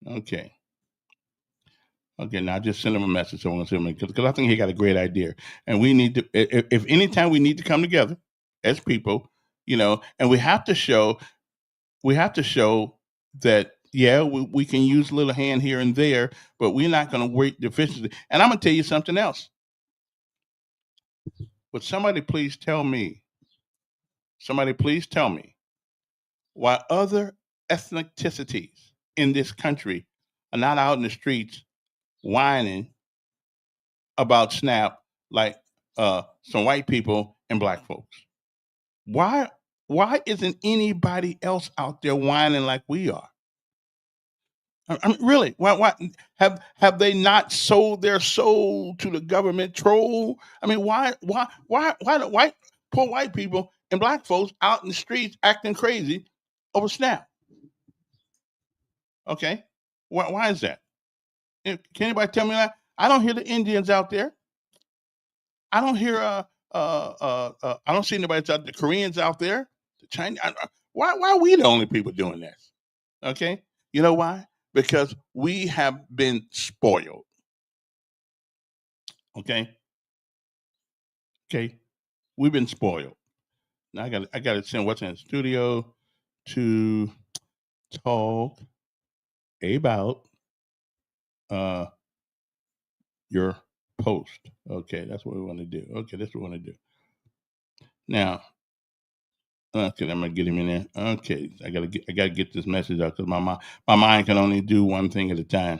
okay. Okay, now just send him a message so because I think he got a great idea, and we need to. If anytime we need to come together as people, and we have to show that we can use a little hand here and there, but we're not going to work deficiency. And I'm going to tell you something else. Would somebody please tell me why other ethnicities in this country are not out in the streets whining about SNAP like some white people and black folks? Why isn't anybody else out there whining like we are? I mean, really? Why have they not sold their soul to the government troll? I mean, why do poor white people and black folks out in the streets acting crazy over SNAP? Okay, why is that? Can anybody tell me that? I don't hear the Indians out there. I don't hear I don't see anybody out the Koreans out there, the Chinese. Why are we the only people doing this? Okay, you know why? Because we have been spoiled. Okay, we've been spoiled. Now I got to send what's in the studio to talk about your post. Okay, that's what we want to do. Okay, that's what we want to do. Now, okay, I'm gonna get him in there. Okay, I gotta get this message out because my mind can only do one thing at a time.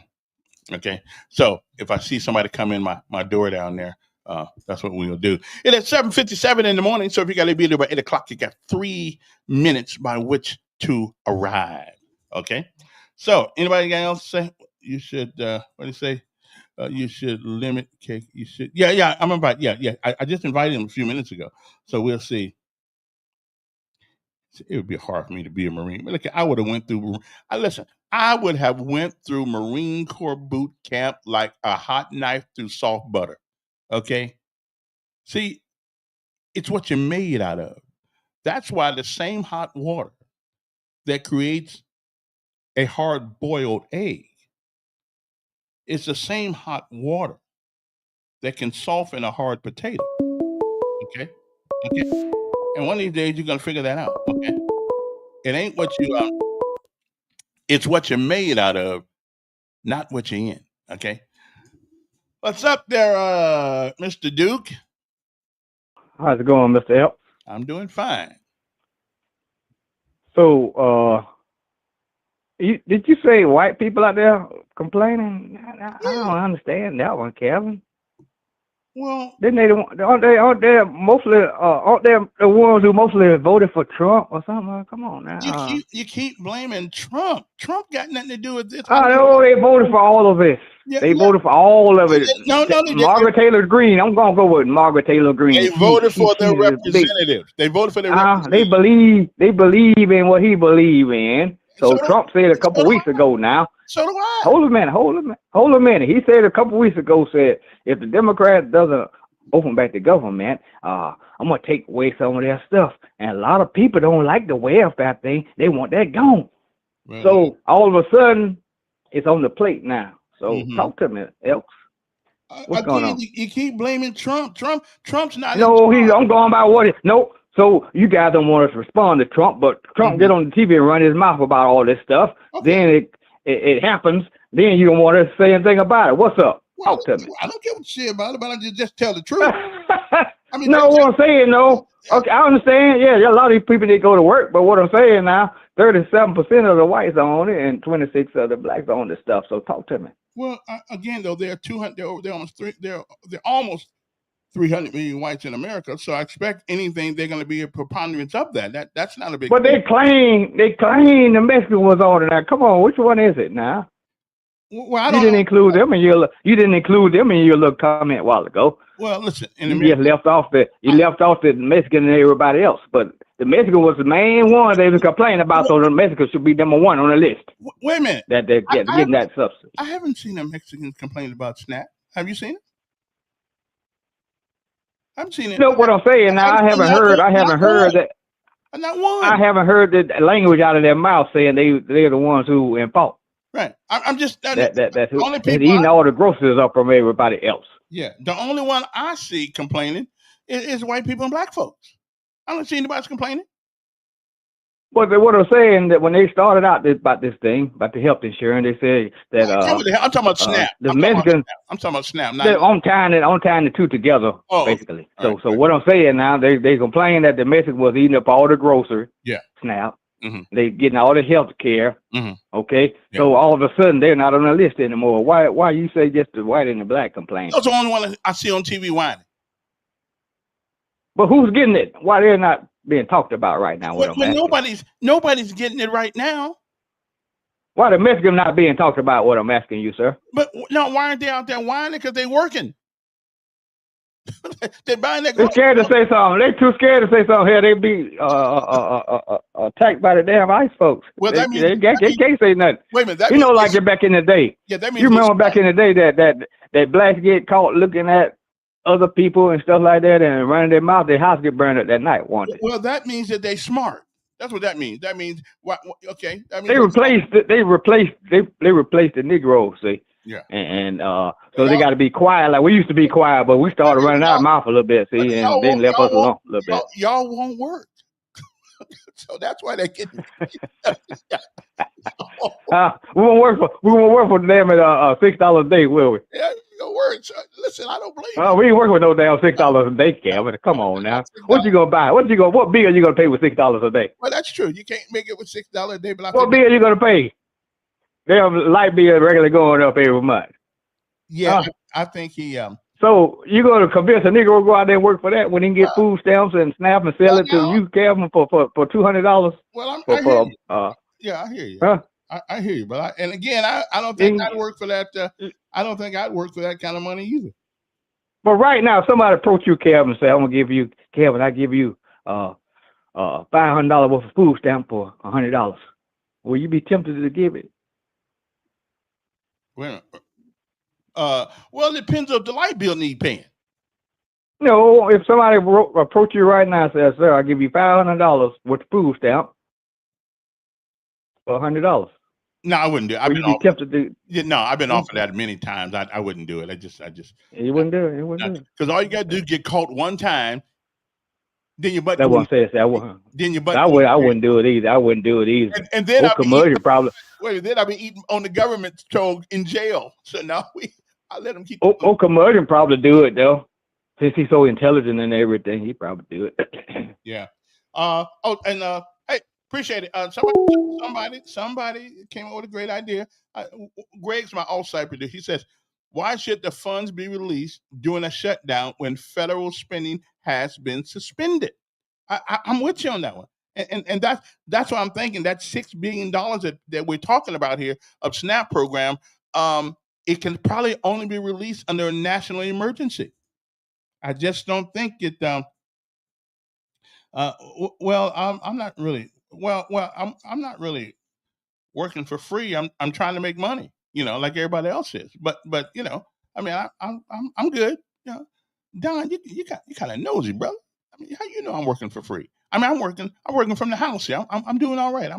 Okay, so if I see somebody come in my door down there, that's what we'll do. It is 7:57 in the morning, so if you got to be there by 8 o'clock, you got 3 minutes by which to arrive. Okay, so anybody else say you should? What do you say? You should limit cake. You should. Yeah. I'm about. Yeah. I just invited him a few minutes ago, so we'll see. It would be hard for me to be a Marine. But look, I would have went through. Listen, I would have went through Marine Corps boot camp like a hot knife through soft butter. Okay. See, it's what you're made out of. That's why the same hot water that creates a hard-boiled egg, it's the same hot water that can soften a hard potato. Okay. And one of these days you're gonna figure that out. Okay. It ain't what you it's what you're made out of, not what you're in. Okay. What's up there, Mr. Duke? How's it going, Mr. Elk? I'm doing fine. So, did you say white people out there complaining? I don't understand that one, Kevin. Well, aren't they mostly aren't they the ones who mostly voted for Trump or something? Come on now. You keep blaming Trump. Trump got nothing to do with this. No, they voted for all of this. They voted for all of it. No, Margaret Taylor Greene. I'm gonna go with Margaret Taylor Greene. They voted for their representatives. They voted for their representatives. They believe in what he believes in. So Trump said a couple weeks ago now. So do I. Hold a minute. He said a couple weeks ago, said, if the Democrats doesn't open back the government, I'm going to take away some of their stuff. And a lot of people don't like the welfare thing. They want that gone. Right. So all of a sudden, it's on the plate now. So talk to me, Elks. What's going on? You keep blaming Trump. Trump's not. No, I'm going by what it. No. So you guys don't want us to respond to Trump, but Trump get on the TV and run his mouth about all this stuff. Okay. Then it happens. Then you don't want us to say anything about it. What's up? Well, talk to me. I don't care what you say about it, but I just tell the truth. I mean, no, what I'm saying, no. Okay, I understand. Yeah, a lot of these people, they go to work, but what I'm saying now, 37% of the whites own it and 26% of the blacks own this stuff. So talk to me. Well, again, though, there are 200. They're almost 300 million whites in America, so I expect anything they're going to be a preponderance of that. That's not a big. But they claim the Mexican was on it. Now, come on, which one is it now? Well, you didn't include them in your little comment a while ago. Well, listen, you just left off the Mexican and everybody else, but the Mexican was the main one they was complaining about. So the Mexicans should be number one on the list. Wait a minute, that they're getting that substance. I haven't seen the Mexicans complain about SNAP. Have you seen it? I've seen it. You know what I'm saying now? I haven't heard that. Not one. I haven't heard the language out of their mouth saying they're the ones who in fault. Right. I'm just That's people eating all the groceries up from everybody else. Yeah. The only one I see complaining is white people and black folks. I don't see anybody complaining. But what I'm saying that when they started out about this thing, about the health insurance, they said that I'm talking about SNAP. The Mexicans. I'm talking about SNAP. I'm tying the two together, basically. So what I'm saying now, they complain that the Mexicans was eating up all the groceries. Yeah. SNAP. Mm-hmm. They getting all the health care. Mm-hmm. Okay. Yeah. So all of a sudden they're not on the list anymore. Why you say just the white and the black complain? That's the only one I see on TV whining. But who's getting it? Why they're not being talked about right now? Well, nobody's getting it right now. Why the Mexicans not being talked about? What I'm asking you, sir. But no, why aren't they out there whining? Because they're working. They're buying that. They're scared to say something. They're too scared to say something. Here they be attacked by the damn ICE folks. Well, they can't say nothing. Wait a minute. You know, like back in the day. Yeah, that means you remember back in the day that blacks get caught looking at other people and stuff like that and running their mouth, their house get burned up that night, won't it? Well, that means that they smart. That's what that means. That means okay. That means they replaced the Negroes, see. Yeah. And so they got to be quiet. Like we used to be quiet, but we started running our mouth a little bit, see, and then left us alone a little bit. Y'all won't work. So that's why they're getting. We won't work for them at $6 a day, will we? Yeah, your words. Listen, I don't blame you. We ain't working with no damn $6 a day, Kevin. Come on now. What you gonna buy? What bill you gonna pay with $6 a day? Well, that's true. You can't make it with $6 a day. But what bill you gonna pay? Damn light bill regularly going up every month. Yeah, I think he. So you gonna convince a Negro to go out there and work for that when he can get food stamps and SNAP and sell it to you, Kevin, for $200? Well, I hear you. Yeah, I hear you. Huh? I hear you, but I don't think I'd work for that. I don't think I'd work for that kind of money either. But right now, if somebody approach you, Kevin, and say, "I'm gonna give you, Kevin, I give you $500 worth of food stamp for $100," will you be tempted to give it? Well, it depends if the light bill need paying. No, if somebody approach you right now and says, "Sir, I'll give you $500 worth of food stamp for $100." No, I wouldn't do it. I've been tempted to. No, I've been offered that many times. I wouldn't do it. I just. You wouldn't do it. You wouldn't do it. Because all you got to do is get caught one time. Then your butt. That one says that one. Then your butt. I wouldn't do it either. I wouldn't do it either. And then I'll be probably. Wait, then I'll be eating on the government show in jail. So now I let him keep. Commercial probably do it though, since he's so intelligent and everything. He probably do it. Yeah. Hey, appreciate it. Somebody came up with a great idea. Greg's my alt-site producer. He says, "Why should the funds be released during a shutdown when federal spending has been suspended?" I'm with you on that one. And that's what I'm thinking. That $6 billion that we're talking about here of SNAP program, it can probably only be released under a national emergency. I just don't think it. I'm not really. I'm not really working for free. I'm trying to make money, like everybody else is. But I'm good. Don, you kind of nosy, brother. I mean, how you know I'm working for free? I mean, I'm working from the house. Yeah, I'm doing all right.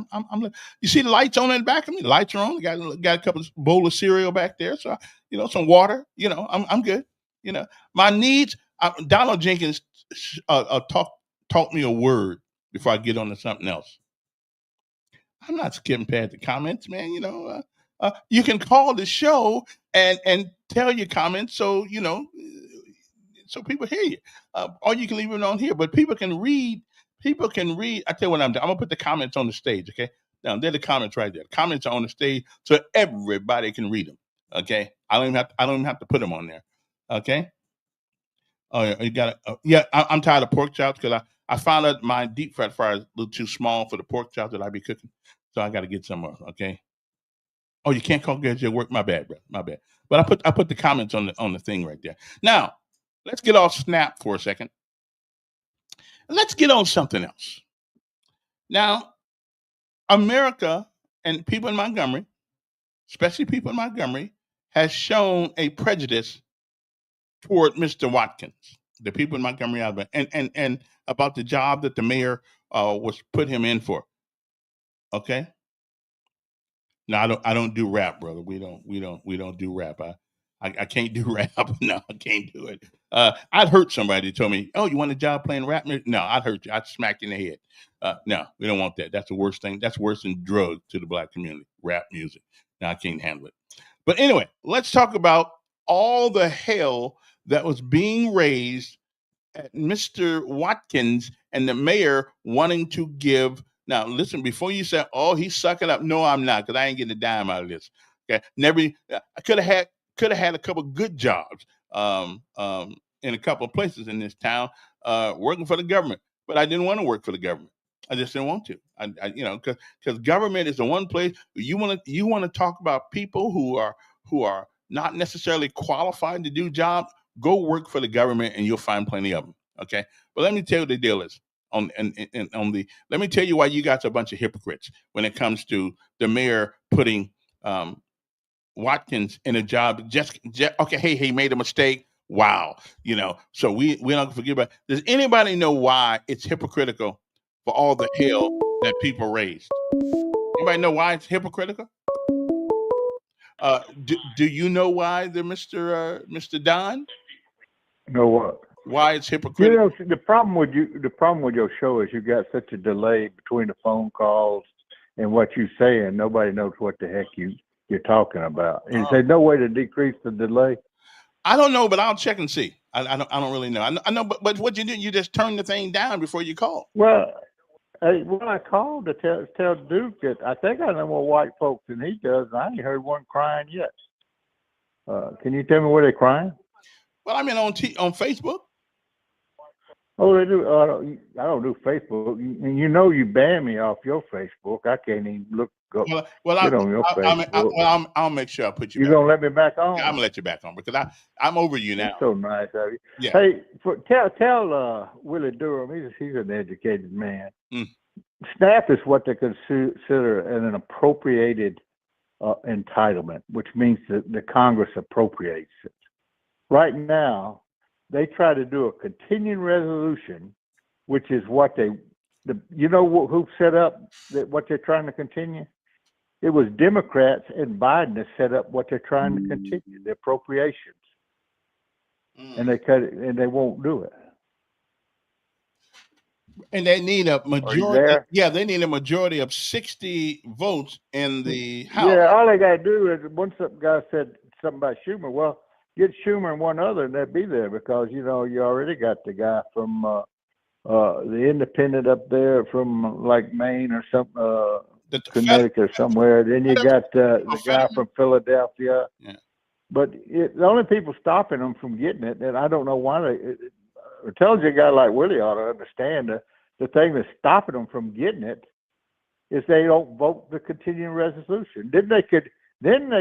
You see the lights on in the back of me? The lights are on. Got a couple of bowl of cereal back there. So, some water. I'm good. My needs. Donald Jenkins taught me a word before I get on to something else. I'm not skipping past the comments, man. You can call the show and tell your comments so so people hear you. Or you can leave it on here, but people can read. People can read. I tell you what I'm doing. I'm gonna put the comments on the stage. Okay, now they're the comments right there. Comments are on the stage so everybody can read them. Okay, I don't even have to put them on there. Okay. Oh, you got it. I'm tired of pork chops because I found out my deep fat fryer is a little too small for the pork chops that I be cooking, so I got to get some more. Okay. Oh, you can't call get your work. My bad, bro. My bad. But I put the comments on the thing right there. Now, let's get off SNAP for a second. Let's get on something else. Now, America and people in Montgomery, especially people in Montgomery, has shown a prejudice toward Mr. Watkins. The people in Montgomery, Alabama, and about the job that the mayor was put him in for. Okay. No, I don't do rap, brother. We don't do rap. I can't do rap. No, I can't do it. I'd hurt somebody who told me, "Oh, you want a job playing rap music?" No, I'd hurt you. I'd smack you in the head. No, we don't want that. That's the worst thing. That's worse than drugs to the black community. Rap music. No, I can't handle it. But anyway, let's talk about all the hell that was being raised at Mr. Watkins and the mayor wanting to give. Now, listen, before you say, "Oh, he's sucking up," no, I'm not, because I ain't getting a dime out of this. Okay, never. I could have had a couple good jobs in a couple of places in this town working for the government, but I didn't want to work for the government. I just didn't want to. Because government is the one place you want to talk about people who are not necessarily qualified to do jobs. Go work for the government and you'll find plenty of them. Okay. But let me tell you what the deal is let me tell you why you guys are a bunch of hypocrites when it comes to the mayor putting Watkins in a job. Just okay. Hey, he made a mistake. Wow. So we don't forget about it. Does anybody know why it's hypocritical for all the hell that people raised? Anybody know why it's hypocritical? Do you know why Mr. Don? Know what? Why it's hypocritical? The problem with your show is you got such a delay between the phone calls and what you say, and nobody knows what the heck you're talking about. Is there no way to decrease the delay? I don't know, but I'll check and see. I don't really know. I know, but what you do, you just turn the thing down before you call. Well, I called to tell Duke that I think I know more white folks than he does, and I ain't heard one crying yet. Can you tell me where they're crying? Well, I'm on Facebook. Oh, they do. I don't do Facebook. You banned me off your Facebook. I can't even look. I'll make sure I put you. You gonna let me back on? Yeah, I'm gonna let you back on because I'm over you now. That's so nice of you. Yeah. Hey, tell Willie Durham. He's an educated man. SNAP is what they consider an appropriated entitlement, which means that the Congress appropriates it. Right now, they try to do a continuing resolution, which is what who set up what they're trying to continue? It was Democrats and Biden that set up what they're trying to continue, the appropriations. And they cut it, and they won't do it. And they need a majority. Yeah, they need a majority of 60 votes in the House. Yeah, all they got to do is, some guy said something about Schumer. Well, get Schumer and one other, and they'd be there because, you already got the guy from the independent up there from like Maine or Connecticut or somewhere. Then you got the guy from Philadelphia. Yeah. But the only people stopping them from getting it, and I don't know why it tells you a guy like Willie ought to understand the thing that's stopping them from getting it is they don't vote the continuing resolution. Then they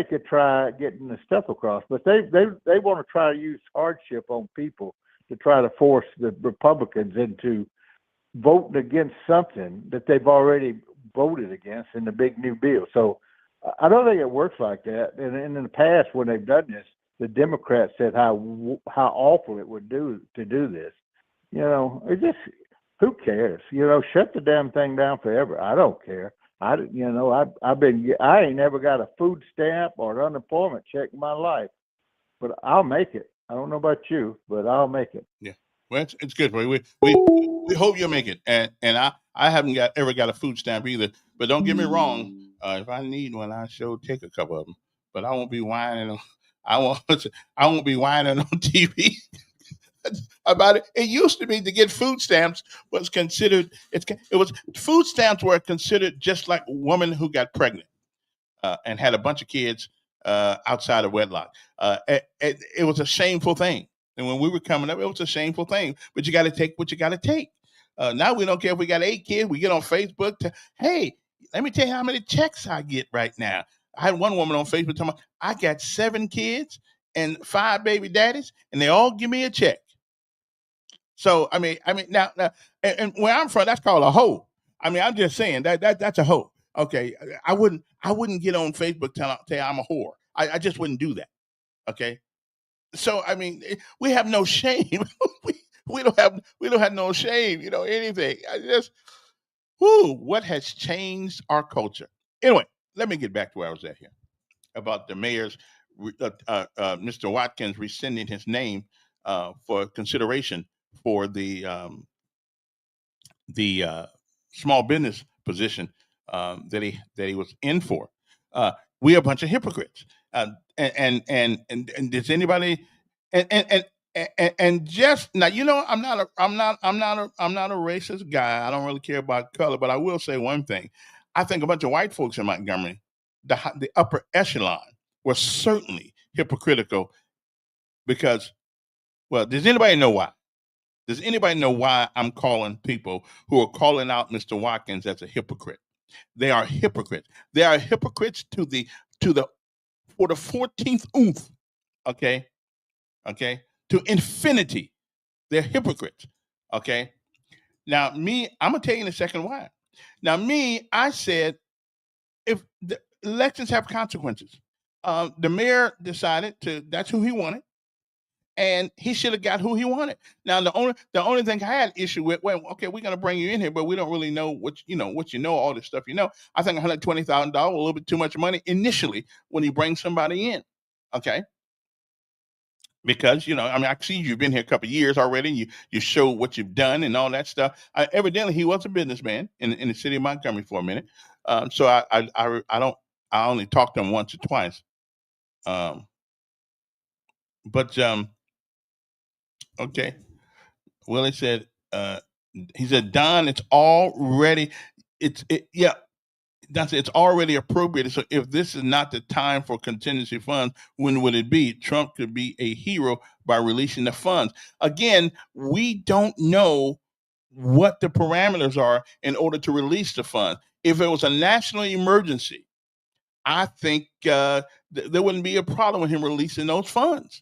could try getting the stuff across, but they want to try to use hardship on people to try to force the Republicans into voting against something that they've already voted against in the big new bill. So I don't think it works like that. And in the past, when they've done this, the Democrats said how awful it would do to do this. It just, who cares? Shut the damn thing down forever. I don't care. I ain't never got a food stamp or an unemployment check in my life, but I'll make it. I don't know about you, but I'll make it. Yeah, well, it's good. We hope you'll make it. And I haven't ever got a food stamp either. But don't get me wrong. If I need one, I sure take a couple of them. But I won't be whining. I won't be whining on TV about it. It used to be to get food stamps was considered. Food stamps were considered just like a woman who got pregnant and had a bunch of kids outside of wedlock. It was a shameful thing. And when we were coming up, it was a shameful thing. But you got to take what you got to take. Now we don't care if we got 8 kids. We get on Facebook hey, let me tell you how many checks I get right now. I had one woman on Facebook telling me, I got 7 kids and 5 baby daddies, and they all give me a check. So I mean now, and where I'm from, that's called a hoe. I mean, I'm just saying that's a hoe. Okay, I wouldn't get on Facebook tell you I'm a whore. I just wouldn't do that. Okay, so I mean, we have no shame. We don't have no shame, anything. I just, what has changed our culture? Anyway, let me get back to where I was at here about the mayor's, Mr. Watkins rescinding his name for consideration for the small business position that he was in for. We are a bunch of hypocrites. And does anybody and just now, I'm not a racist guy. I don't really care about color, but I will say one thing. I think a bunch of white folks in Montgomery, the upper echelon, were certainly hypocritical because, well, does anybody know why? Does anybody know why I'm calling people who are calling out Mr. Watkins as a hypocrite? They are hypocrites. They are hypocrites for the 14th oomph. Okay, to infinity. They're hypocrites. Okay. Now me, I'm gonna tell you in a second why. Now me, I said if the elections have consequences, the mayor decided that's who he wanted. And he should have got who he wanted. Now the only thing I had issue with, well, okay, we're gonna bring you in here, but we don't really know what all this stuff. I think $120,000, a little bit too much money initially when you bring somebody in. Okay. Because I see you've been here a couple of years already. You show what you've done and all that stuff. Evidently, he was a businessman in the city of Montgomery for a minute. So I only talked to him once or twice. But okay. Well, he said, Don, it's already appropriated. So if this is not the time for contingency funds, when would it be? Trump could be a hero by releasing the funds. Again, we don't know what the parameters are in order to release the funds. If it was a national emergency, I think there wouldn't be a problem with him releasing those funds.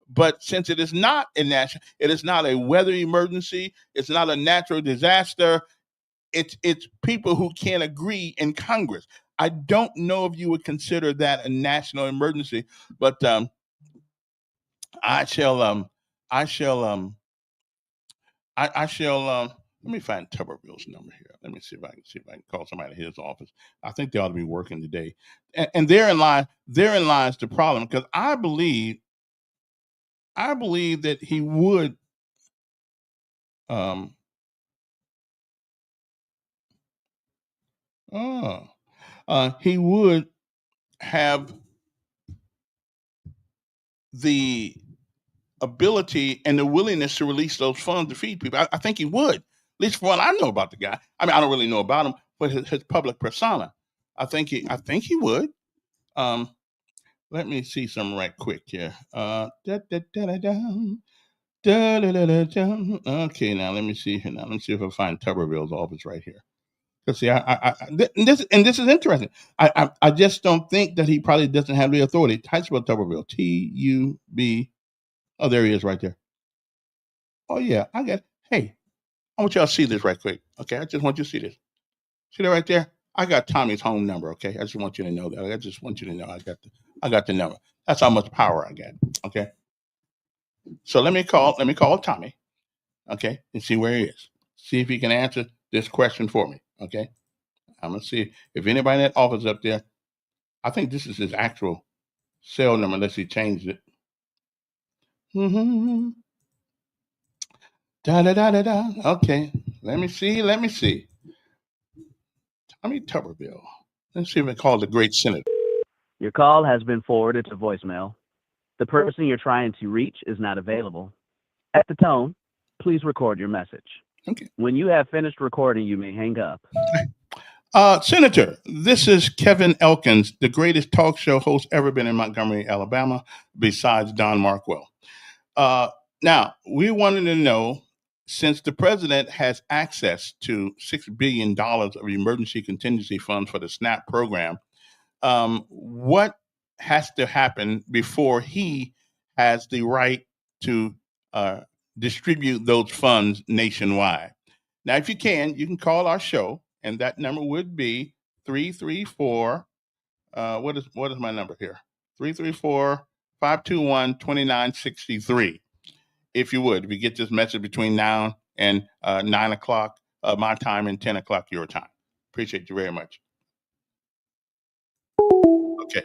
But since it is not it is not a weather emergency, it's not a natural disaster, it's people who can't agree in Congress. I don't know if you would consider that a national emergency, but I shall let me find Tuberville's number here. Let me see if I can call somebody at his office. I think they ought to be working today. And therein lies the problem, because I believe that he would he would have the ability and the willingness to release those funds to feed people. I think he would, at least for what I know about the guy. I mean, I don't really know about him, but his public persona, I think he would. Let me see something right quick here. Okay, now let me see here. Now let me see if I find Tuberville's office right here. Because see, this is interesting. I just don't think that he probably doesn't have the authority. How do you spell Tuberville? T-U-B. Oh, there he is right there. Oh yeah, I got it. Hey, I want y'all to see this right quick. Okay, I just want you to see this. See that right there? I got Tommy's home number. Okay, I just want you to know that. I just want you to know I got the number. That's how much power I got. Okay. So let me call Tommy. Okay, and see where he is. See if he can answer this question for me. Okay. I'm gonna see if anybody in that office up there. I think this is his actual cell number unless he changed it. Da da da da da. Okay. Let me see. Tommy Tuberville. Let's see if it calls the great senator. Your call has been forwarded to voicemail. The person you're trying to reach is not available. At the tone, please record your message. Okay. When you have finished recording, you may hang up. Senator, this is Kevin Elkins, the greatest talk show host ever been in Montgomery, Alabama, besides Don Markwell. Now, we wanted to know, since the president has access to $6 billion of emergency contingency funds for the SNAP program, what has to happen before he has the right to distribute those funds nationwide? Now, if you can call our show, and that number would be 334. What is my number here? 334-521-2963. if you would, if you get this message between now and 9 o'clock my time and 10 o'clock your time. Appreciate you very much. Okay.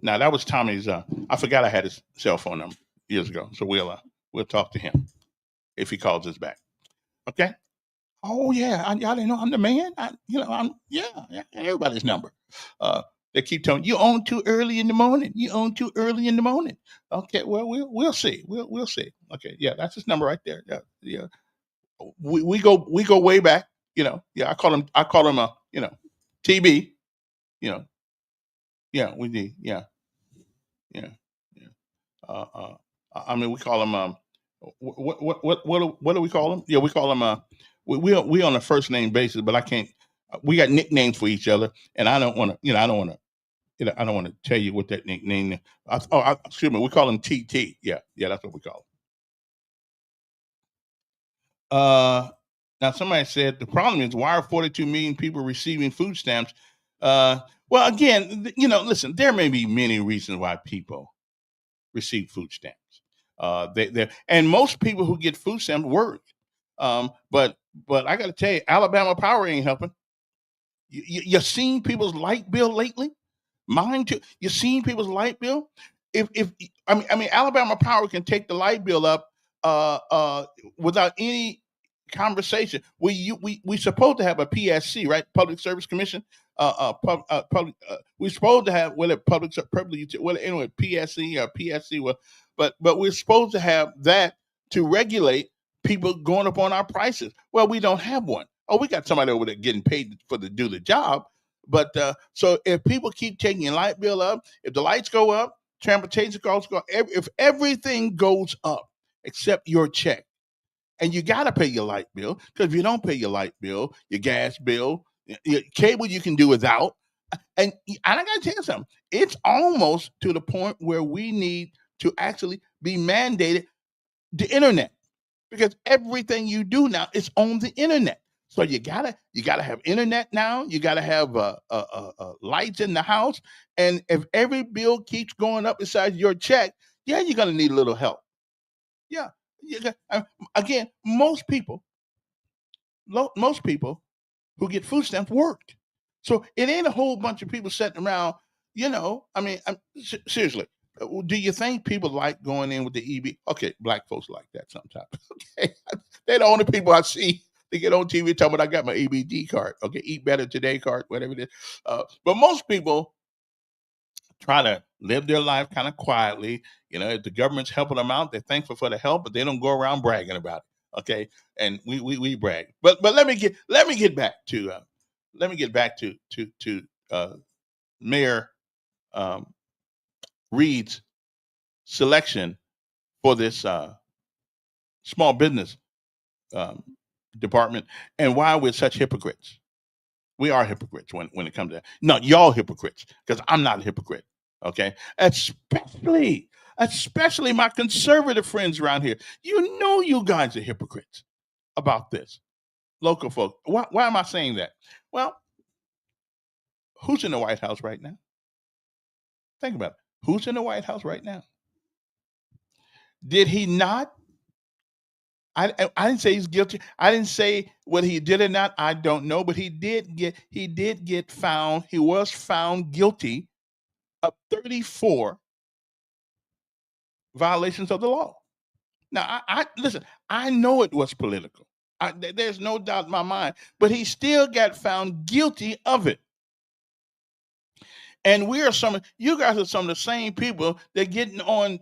Now that was Tommy's. I forgot I had his cell phone number years ago, so we'll talk to him if he calls us back. Okay. Oh yeah, y'all didn't know I'm the man. I'm everybody's number. They keep telling you own too early in the morning. You own too early in the morning. Okay, well we'll see. We'll see. Okay, yeah, that's his number right there. Yeah. We go way back. Yeah, I call him TB. We need yeah. I mean we call him what do we call him? Yeah, we call him we on a first name basis, but I can't. We got nicknames for each other, and I don't want to. I don't want to tell you what that nickname. Excuse me. We call him TT. Yeah, that's what we call him. Now somebody said the problem is why are 42 million people receiving food stamps? Well, again, listen. There may be many reasons why people receive food stamps. And most people who get food stamps work. But I got to tell you, Alabama Power ain't helping. You seen people's light bill lately? Mine too. You seen people's light bill? I mean, Alabama Power can take the light bill up without any conversation. We supposed to have a PSC, right? Public Service Commission. We're supposed to have anyway, PSC or PSC. But we're supposed to have that to regulate people going up on our prices. Well, we don't have one. Oh, we got somebody over there getting paid to do the job. But so if people keep taking your light bill up, if the lights go up, transportation costs go up, if everything goes up except your check, and you got to pay your light bill, because if you don't pay your light bill, your gas bill, your cable you can do without. And I got to tell you something. It's almost to the point where we need to actually be mandated the internet, because everything you do now is on the internet. So you gotta have internet now. You gotta have lights in the house. And if every bill keeps going up besides your check, yeah, you're gonna need a little help. Yeah. Again, most people who get food stamps worked. So it ain't a whole bunch of people sitting around. I mean, seriously. Do you think people like going in with the EB? Okay, black folks like that sometimes. Okay, they're the only people I see. They get on TV talking about I got my EBD card. Okay, Eat Better Today card, whatever it is. But most people try to live their life kind of quietly. If the government's helping them out, they're thankful for the help, but they don't go around bragging about it. Okay, and we brag. But let me get back to Mayor Reed's selection for this small business department, and why we're such hypocrites. We are hypocrites when it comes to that. No, y'all hypocrites, because I'm not a hypocrite. Okay, especially my conservative friends around here. You guys are hypocrites about this. Local folk. Why am I saying that? Well, who's in the White House right now? Think about it. Who's in the White House right now? Did he not? I didn't say he's guilty. I didn't say whether he did or not. I don't know, but he did get found. He was found guilty of 34 violations of the law. Now, I listen. I know it was political. There's no doubt in my mind, but he still got found guilty of it. And you guys are some of the same people that getting on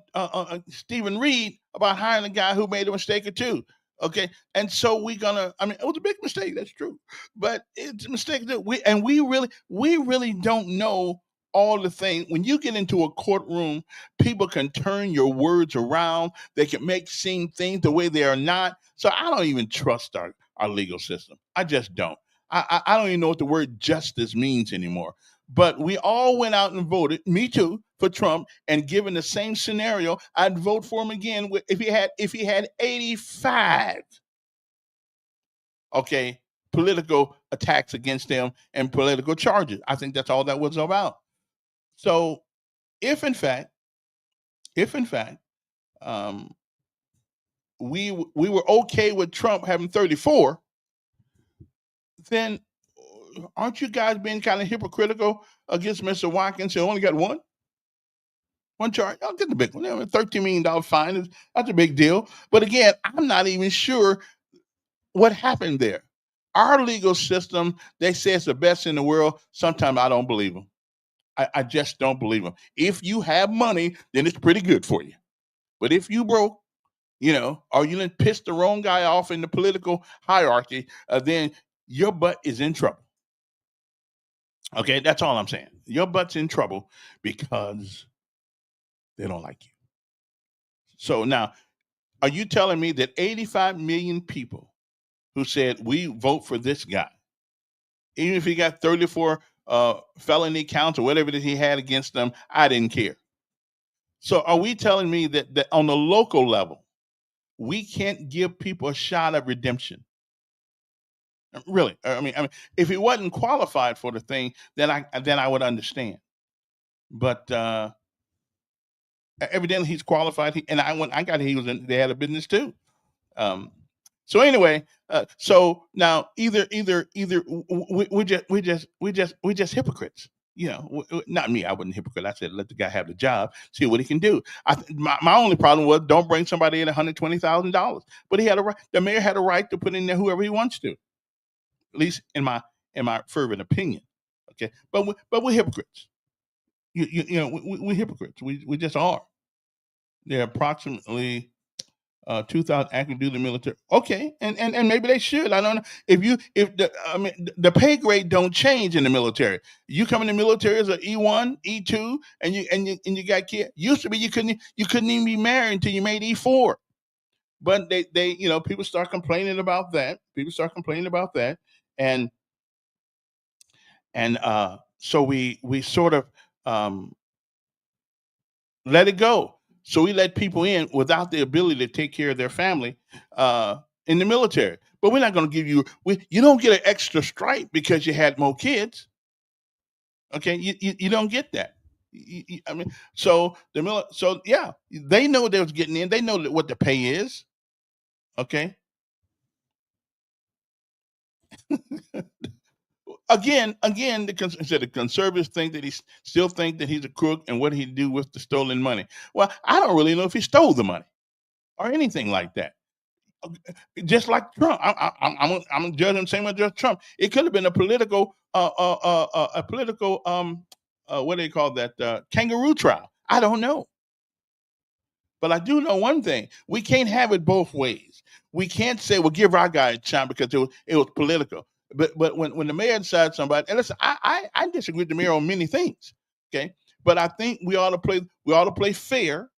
Stephen Reed about hiring a guy who made a mistake or two. Okay. And so it was a big mistake. That's true. But it's a mistake that we really don't know all the things. When you get into a courtroom, people can turn your words around. They can make seem things the way they are not. So I don't even trust our legal system. I just don't. I don't even know what the word justice means anymore. But we all went out and voted, me too, for Trump. And given the same scenario, I'd vote for him again if he had 85, political attacks against him and political charges. I think that's all that was about. So, if in fact, we were okay with Trump having 34, then aren't you guys being kind of hypocritical against Mr. Watkins, who only got one charge? I'll get the big one. $13 million fine. That's a big deal. But again, I'm not even sure what happened there. Our legal system, they say it's the best in the world. Sometimes I don't believe them. I just don't believe them. If you have money, then it's pretty good for you. But if you broke, or you didn't piss the wrong guy off in the political hierarchy, then your butt is in trouble. Okay, that's all I'm saying. Your butt's in trouble because they don't like you. So now, are you telling me that 85 million people who said we vote for this guy, even if he got 34 felony counts or whatever that he had against them, I didn't care? So are we telling me that on the local level, we can't give people a shot of redemption? Really? I mean, if he wasn't qualified for the thing, then I would understand. But evidently he's qualified. I got they had a business too. So anyway, so now either we just hypocrites. Not me. I wasn't a hypocrite. I said let the guy have the job, see what he can do. My only problem was don't bring somebody in $120,000. But he had a right. The mayor had a right to put in there whoever he wants to. At least in my fervent opinion. Okay, but we're hypocrites. We're hypocrites. We just are. There are approximately 2,000 active duty military. Okay, and maybe they should. I don't know if the pay grade don't change in the military. You come in the military as an E1, E2, and you got kids. Used to be you couldn't even be married until you made E4. But they people start complaining about that. And so we sort of let it go. So we let people in without the ability to take care of their family in the military. But we're not going to give you. You don't get an extra stripe because you had more kids. Okay, you don't get that. So yeah, they know they was getting in. They know what the pay is. Okay. Again, the conservatives think that still think that he's a crook and what he'd do with the stolen money. Well, I don't really know if he stole the money or anything like that. Just like Trump, I'm judging same as Judge Trump. It could have been a political, what do they call that? Kangaroo trial. I don't know. But I do know one thing: we can't have it both ways. We can't say, "Well, give our guy a chance," because it was political. But when the mayor decides somebody, and listen, I disagree with the mayor on many things. Okay, but I think we ought to play fair.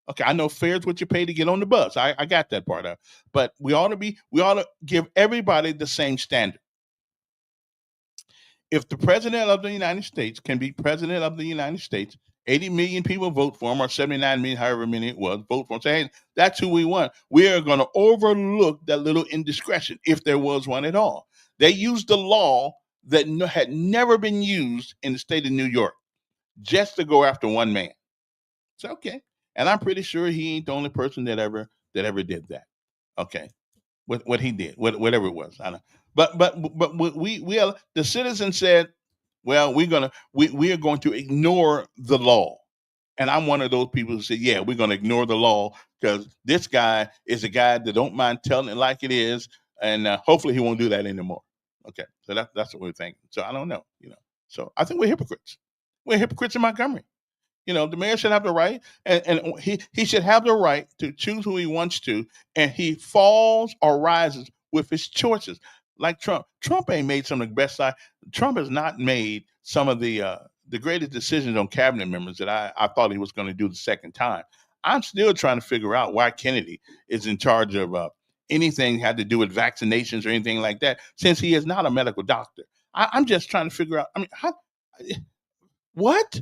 Okay, I know fair is what you pay to get on the bus. I got that part of. But we ought to give everybody the same standard. If the president of the United States can be president of the United States, 80 million people vote for him, or 79 million, however many it was, vote for him. Say, hey, that's who we want. We are going to overlook that little indiscretion, if there was one at all. They used a law that had never been used in the state of New York, just to go after one man. It's okay. And I'm pretty sure he ain't the only person that ever did that. Okay. What he did, whatever it was. I don't. But we are, the citizens said, well, we are going to ignore the law. And I'm one of those people who say, yeah, we're going to ignore the law because this guy is a guy that don't mind telling it like it is. And hopefully he won't do that anymore. Okay. So that's what we're thinking. So I don't know, So I think we're hypocrites. We're hypocrites in Montgomery. The mayor should have the right, and he should have the right to choose who he wants to, and he falls or rises with his choices. Like Trump. Trump ain't made some of the best side. Trump has not made some of the greatest decisions on cabinet members that I thought he was going to do the second time. I'm still trying to figure out why Kennedy is in charge of anything had to do with vaccinations or anything like that, since he is not a medical doctor. I'm just trying to figure out. I mean, what?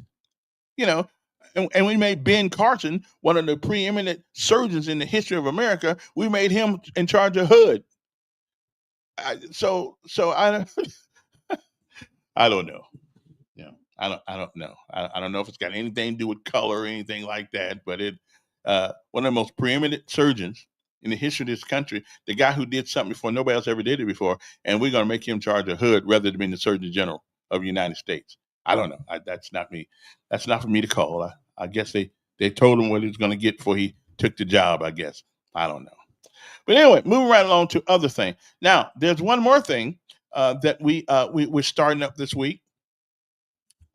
And we made Ben Carson one of the preeminent surgeons in the history of America. We made him in charge of HUD. So I I don't know. I don't know. I don't know if it's got anything to do with color or anything like that. But one of the most preeminent surgeons in the history of this country, the guy who did something before nobody else ever did it before, and we're going to make him charge of HUD rather than being the Surgeon General of the United States. I don't know. That's not me. That's not for me to call. I guess they told him what he was going to get before he took the job, I guess. I don't know. But anyway, moving right along to other things. Now, there's one more thing that we're starting up this week.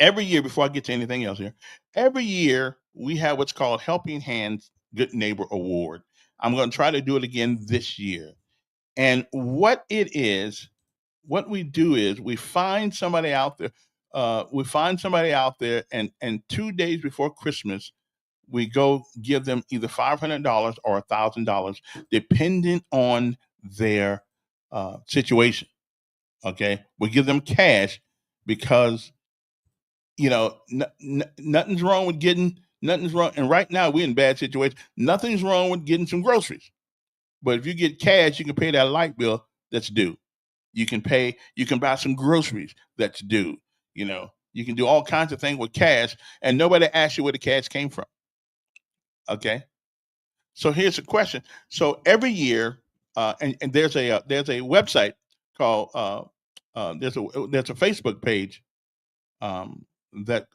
Every year, before I get to anything else here, every year we have what's called Helping Hands Good Neighbor Award. I'm going to try to do it again this year. And what it is, what we do is we find somebody out there. And 2 days before Christmas, we go give them either $500 or $1,000, depending on their situation. Okay, we give them cash because nothing's wrong with getting nothing's wrong. And right now we're in bad situation. Nothing's wrong with getting some groceries, but if you get cash, you can pay that light bill that's due. You can buy some groceries that's due. You can do all kinds of things with cash, and nobody asks you where the cash came from. Okay, so here's the question. So every year, and there's a website called there's a Facebook page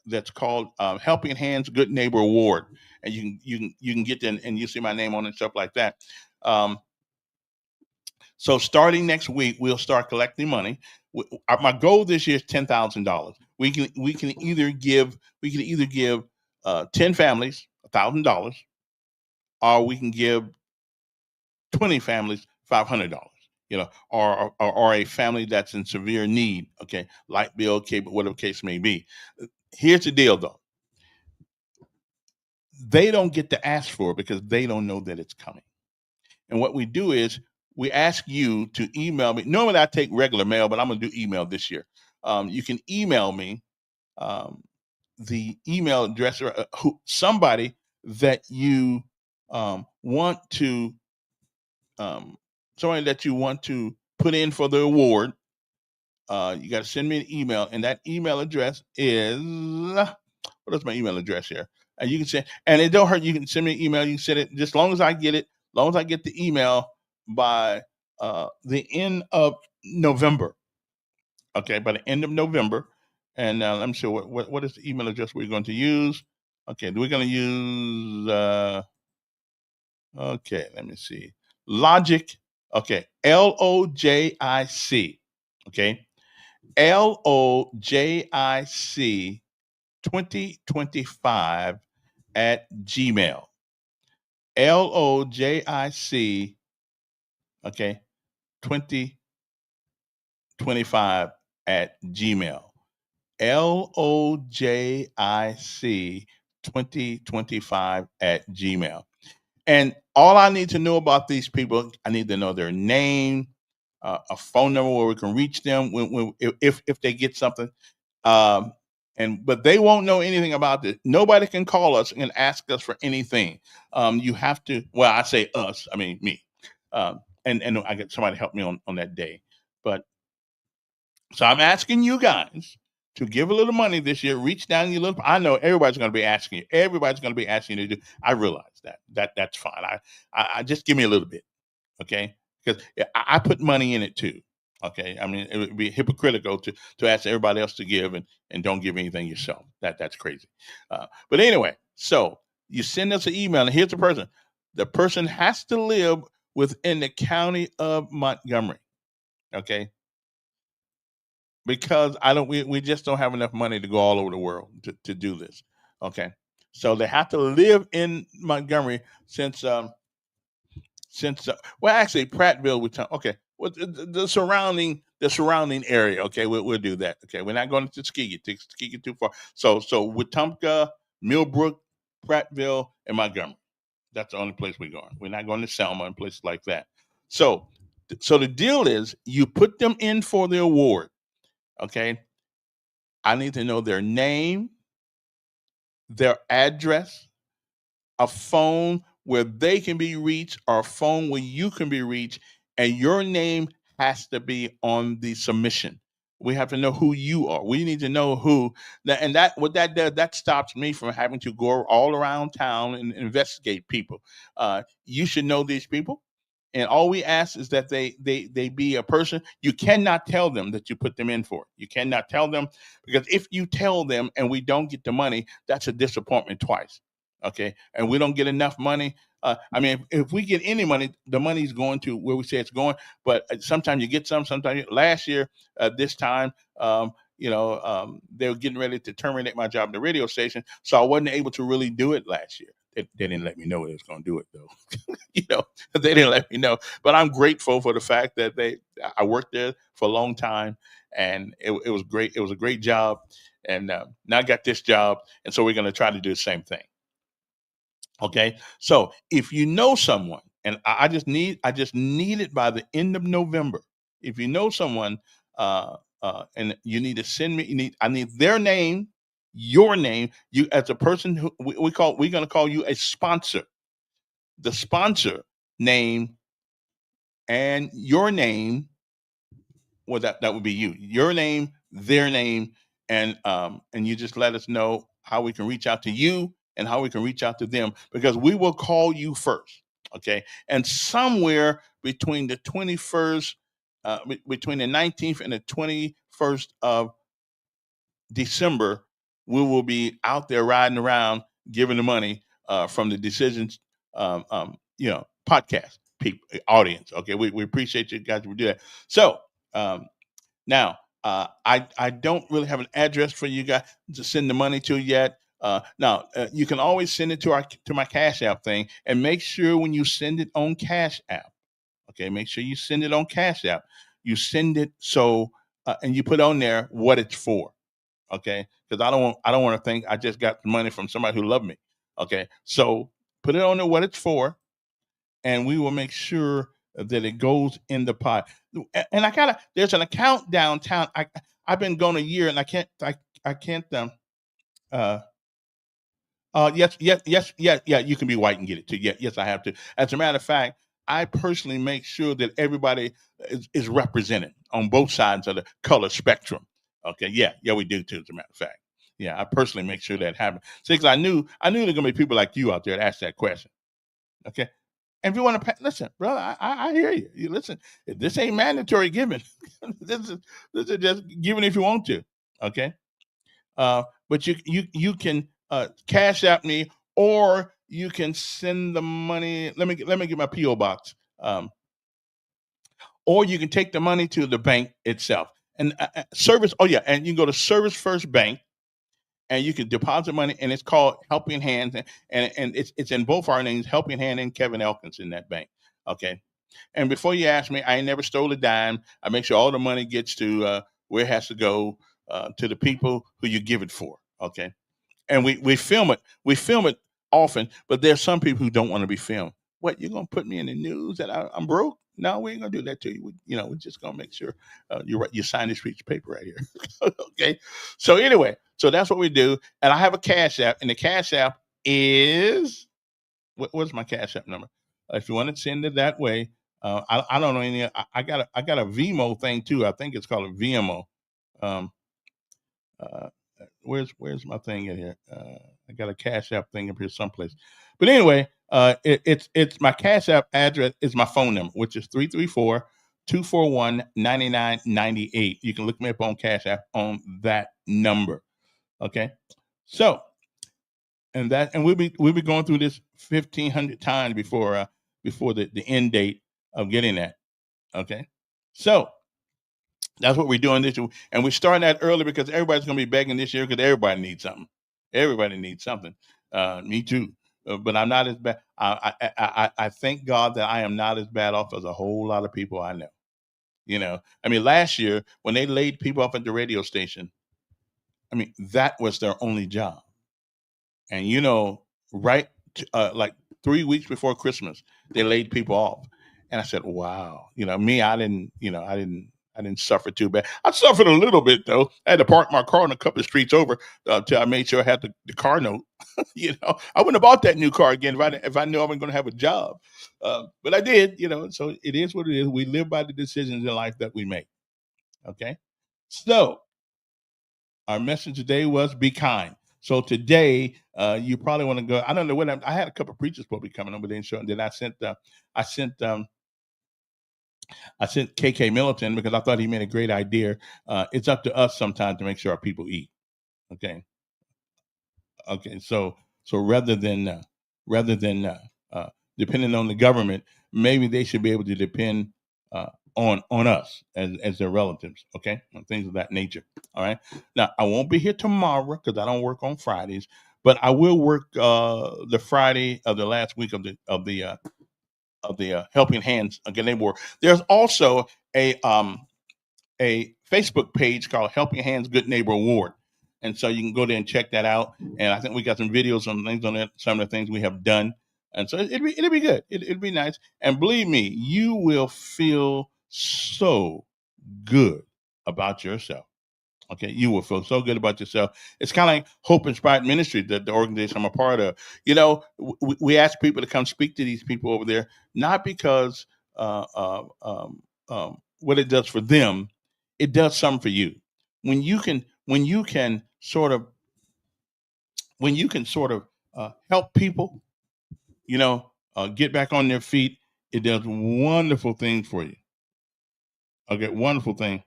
that's called Helping Hands Good Neighbor Award, and you can get there and you see my name on it and stuff like that. So starting next week, we'll start collecting money. My goal this year is $10,000. We can either give 10 families $1,000, or we can give 20 families $500. Or a family that's in severe need. Okay, light bill, cable, whatever case may be. Here's the deal, though. They don't get to ask for it because they don't know that it's coming. And what we do is we ask you to email me. Normally I take regular mail, but I'm going to do email this year. You can email me the email address or somebody that you want to put in for the award. You got to send me an email, and that email address is what is my email address here? And you can send, and it don't hurt. You can send me an email. You can send it just as long as I get it. As long as I get the email by the end of November. Okay, by the end of November. And let me see what is the email address we're going to use. Okay, we're going to use. Okay, let me see. Logic. Okay, LOJIC. Okay, LOJIC 2025 at Gmail. LOJIC. Okay, 2025 at Gmail. LOJIC 2025 at Gmail. And all I need to know about these people, I need to know their name, a phone number where we can reach them if they get something. But they won't know anything about this. Nobody can call us and ask us for anything. You have to. Well, I say us. I mean me. And I get somebody to help me on that day. But so I'm asking you guys to give a little money this year. Reach down your little. I know everybody's going to be asking you. Everybody's going to be asking you to do. I realize that's fine. I just give me a little bit, okay? Because I put money in it too. Okay, I mean it would be hypocritical to ask everybody else to give and don't give anything yourself. That's crazy. But anyway, so you send us an email, and here's the person. The person has to live within the county of Montgomery. Okay. Because we just don't have enough money to go all over the world to do this. Okay. So they have to live in Montgomery since actually Prattville okay. Well, the surrounding area. Okay, we'll do that. Okay, we're not going to Tuskegee. Tuskegee too far. So Wetumpka, Millbrook, Prattville, and Montgomery. That's the only place we're going. We're not going to Selma and places like that. So the deal is you put them in for the award. Okay, I need to know their name, their address, a phone where they can be reached, or a phone where you can be reached, and your name has to be on the submission. We have to know who you are. We need to know who, and what that does, that stops me from having to go all around town and investigate people. You should know these people. And all we ask is that they be a person. You cannot tell them that you put them in for it. You cannot tell them, because if you tell them and we don't get the money, that's a disappointment twice. Okay, and we don't get enough money. I mean, if we get any money, the money's going to where we say it's going. But sometimes you get some. Sometimes last year, this time, they were getting ready to terminate my job at the radio station, so I wasn't able to really do it last year. They didn't let me know they was going to do it though. They didn't let me know. But I'm grateful for the fact that I worked there for a long time, and it was great. It was a great job, and now I got this job, and so we're going to try to do the same thing. Okay, so if you know someone, and I just need it by the end of November. If you know someone, and you need to send me, I need their name, your name. You, as a person who we're going to call you a sponsor. The sponsor name and your name. Well, that would be you. Your name, their name, and you just let us know how we can reach out to you and how we can reach out to them, because we will call you first. Okay. And somewhere between the 21st, between the 19th and the 21st of December, we will be out there riding around giving the money from the Decisions, podcast audience. Okay. We appreciate you guys to do that. So now, I don't really have an address for you guys to send the money to yet. Now, you can always send it to my Cash App thing, and make sure when you send it on Cash App, okay, make sure you send it on Cash App. You send it and you put on there what it's for, okay? Because I don't want to think I just got the money from somebody who loved me, okay? So put it on there what it's for, and we will make sure that it goes in the pot. And there's an account downtown. I've been gone a year, and I can't. Yes. You can be white and get it too. Yes, I have to. As a matter of fact, I personally make sure that everybody is represented on both sides of the color spectrum. Okay. Yeah, we do too. As a matter of fact, yeah, I personally make sure that happens. See, because I knew there were gonna be people like you out there to ask that question. Okay. And if you want to listen, brother, I hear you. You listen. This ain't mandatory giving. this is just giving if you want to. Okay. But you can Cash App me, or you can send the money. Let me get my PO box. Or you can take the money to the bank itself and Service. Oh yeah, and you can go to Service First Bank, and you can deposit money, and it's called Helping Hands, and it's in both our names, Helping Hand and Kevin Elkins in that bank. Okay. And before you ask me, I ain't never stole a dime. I make sure all the money gets to where it has to go, to the people who you give it for. Okay. And we film it. We film it often, but there's some people who don't want to be filmed. What, you're gonna put me in the news that I'm broke? No, we ain't gonna do that to you. We're just gonna make sure you sign this piece of paper right here. Okay. So anyway, so that's what we do. And I have a Cash App, and the Cash App is what's my Cash App number? If you want to send it that way, I don't know any. I got a Vimo thing too. I think it's called a Vimo. Where's my thing in here? I got a Cash App thing up here someplace. But anyway, it's my Cash App address is my phone number, which is 334-241-9998. You can look me up on Cash App on that number. Okay. So, and we'll be going through this 1,500 times before the end date of getting that. Okay. So that's what we're doing this year. And we're starting that early because everybody's going to be begging this year because everybody needs something. Everybody needs something. Me too. But I'm not as bad. I thank God that I am not as bad off as a whole lot of people I know. I mean, last year when they laid people off at the radio station, I mean, that was their only job. And, right like 3 weeks before Christmas, they laid people off. And I said, wow, me, I didn't suffer too bad. I suffered a little bit though. I had to park my car on a couple of streets over till I made sure I had the car note. I wouldn't have bought that new car again if I knew I wasn't going to have a job. But I did, so it is what it is. We live by the decisions in life that we make. Okay. So our message today was be kind. So today, you probably want to go. I don't know what I had a couple of preachers probably coming over there and showing. Then I sent I sent KK Militant because I thought he made a great idea. It's up to us sometimes to make sure our people eat. Okay. So rather than depending on the government, maybe they should be able to depend on us as their relatives. Okay, and things of that nature. All right. Now I won't be here tomorrow because I don't work on Fridays, but I will work the Friday of the last week of the Helping Hands Good Neighbor War. There's also a Facebook page called Helping Hands Good Neighbor Award. And so you can go there and check that out. And I think we got some videos on things on it, some of the things we have done. And so it'll be good. It'll be nice. And believe me, you will feel so good about yourself. Okay, you will feel so good about yourself. It's kind of like Hope Inspired Ministry, the organization I'm a part of. You know, we ask people to come speak to these people over there, not because what it does for them, it does something for you. When you can sort of help people, get back on their feet, it does wonderful things for you. Okay, wonderful thing.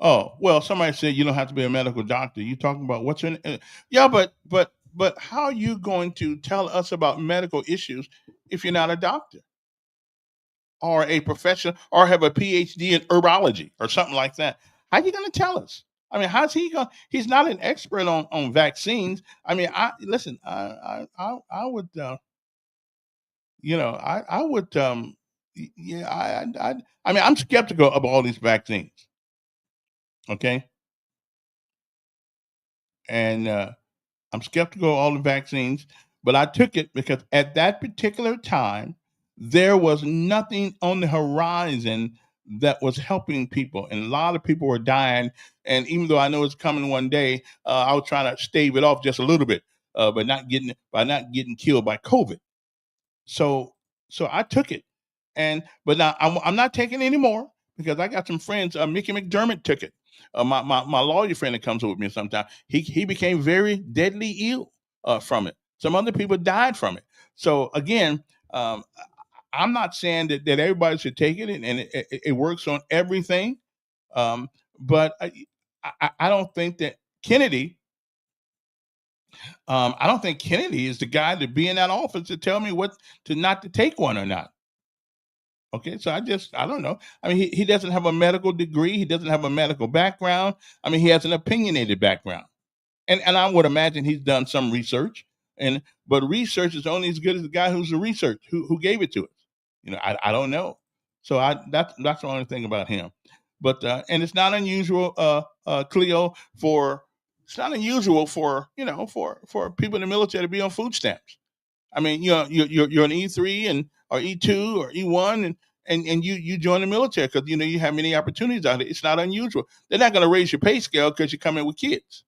Oh, well, somebody said you don't have to be a medical doctor. You talking about what's in yeah, but how are you going to tell us about medical issues if you're not a doctor or a professional or have a PhD in herbology or something like that? How are you going to tell us? I mean, how's he going? He's not an expert on vaccines. I mean, I would, I would, I mean, I'm skeptical of all these vaccines. Okay. And I'm skeptical of all the vaccines, but I took it because at that particular time, there was nothing on the horizon that was helping people. And a lot of people were dying. And even though I know it's coming one day, I was trying to stave it off just a little bit, by not getting killed by COVID. So I took it. But now I'm not taking it anymore because I got some friends. Mickey McDermott took it. My lawyer friend that comes with me sometimes, he became very deadly ill from it. Some other people died from it. So again, I'm not saying that everybody should take it and it works on everything. But I don't think that Kennedy, I don't think Kennedy is the guy to be in that office to tell me what to not to take one or not. Okay, so I don't know. I mean, he doesn't have a medical degree. He doesn't have a medical background. I mean, he has an opinionated background. And I would imagine he's done some research. But research is only as good as the guy who's the research, who gave it to us. I don't know. So that's the only thing about him. But and it's not unusual, Cleo, it's not unusual for people in the military to be on food stamps. I mean, you're an E3 or E2 or E1 and you join the military because you have many opportunities out there. It's not unusual. They're not going to raise your pay scale because you come in with kids.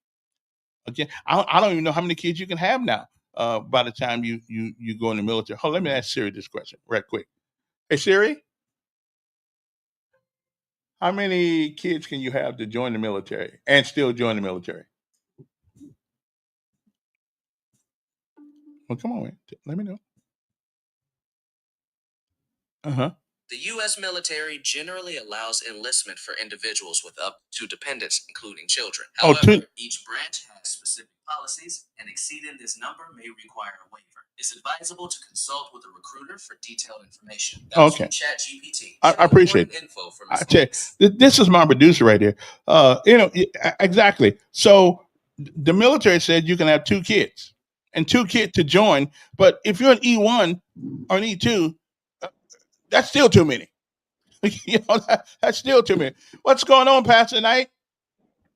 Okay, I don't even know how many kids you can have now. By the time you go in the military. Let me ask Siri this question right quick. Hey Siri, how many kids can you have to join the military and still join the military? Well, come on, man. Let me know. The U.S. military generally allows enlistment for individuals with up to dependents, including children. However, each branch has specific policies, and exceeding this number may require a waiver. It's advisable to consult with a recruiter for detailed information. Okay. ChatGPT. I appreciate it. Info from I tell you, this is my producer right here. Exactly. So the military said you can have 2 kids and 2 kids to join, but if you're an E1 or an E2, that's still too many. That's still too many. What's going on, Pastor Knight?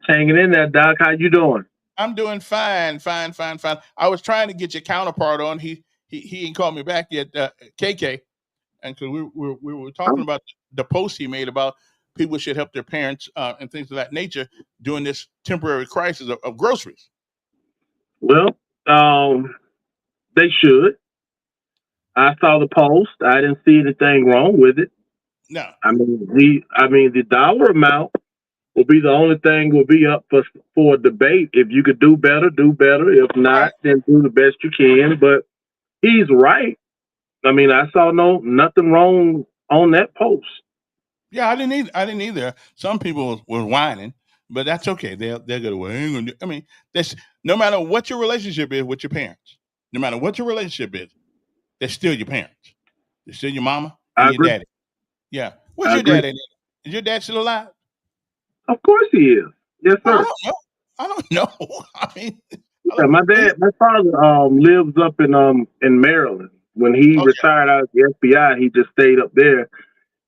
Hanging in there, Doc. How you doing? I'm doing fine. I was trying to get your counterpart on. He ain't called me back yet, KK. And because we were talking about the post he made about people should help their parents and things of that nature during this temporary crisis of groceries. Well, they should. I saw the post. I didn't see anything wrong with it. No. I mean the dollar amount will be the only thing will be up for debate. If you could do better, do better. If not, then do the best you can. But he's right. I mean, I saw nothing wrong on that post. Yeah, I didn't either. Some people were whining, but that's okay. They're gonna. Well, I ain't gonna do. I mean, that's no matter what your relationship is with your parents. No matter what your relationship is, they're still your parents. They're still your mama and I your agree. daddy. Yeah. Where's I your agree. daddy? Is your dad still alive? Of course he is. Yes, sir. I don't know. I mean, Yeah, my father lives up in Maryland. When he retired out of the FBI, he just stayed up there.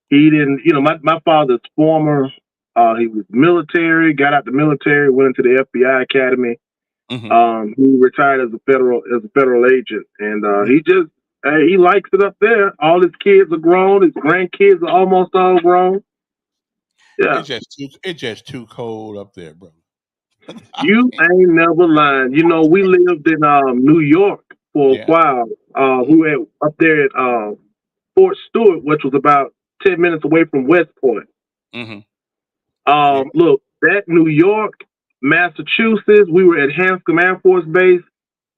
He didn't, my father's former, he was military, got out the military, went into the FBI academy. He retired as a federal agent, and he likes it up there. All his kids are grown. His grandkids are almost all grown. Yeah, it's just too cold up there, bro. You ain't never lying. We lived in New York for a while. We were up there at Fort Stewart, which was about 10 minutes away from West Point. Look, that New York, Massachusetts, we were at Hanscom Air Force Base.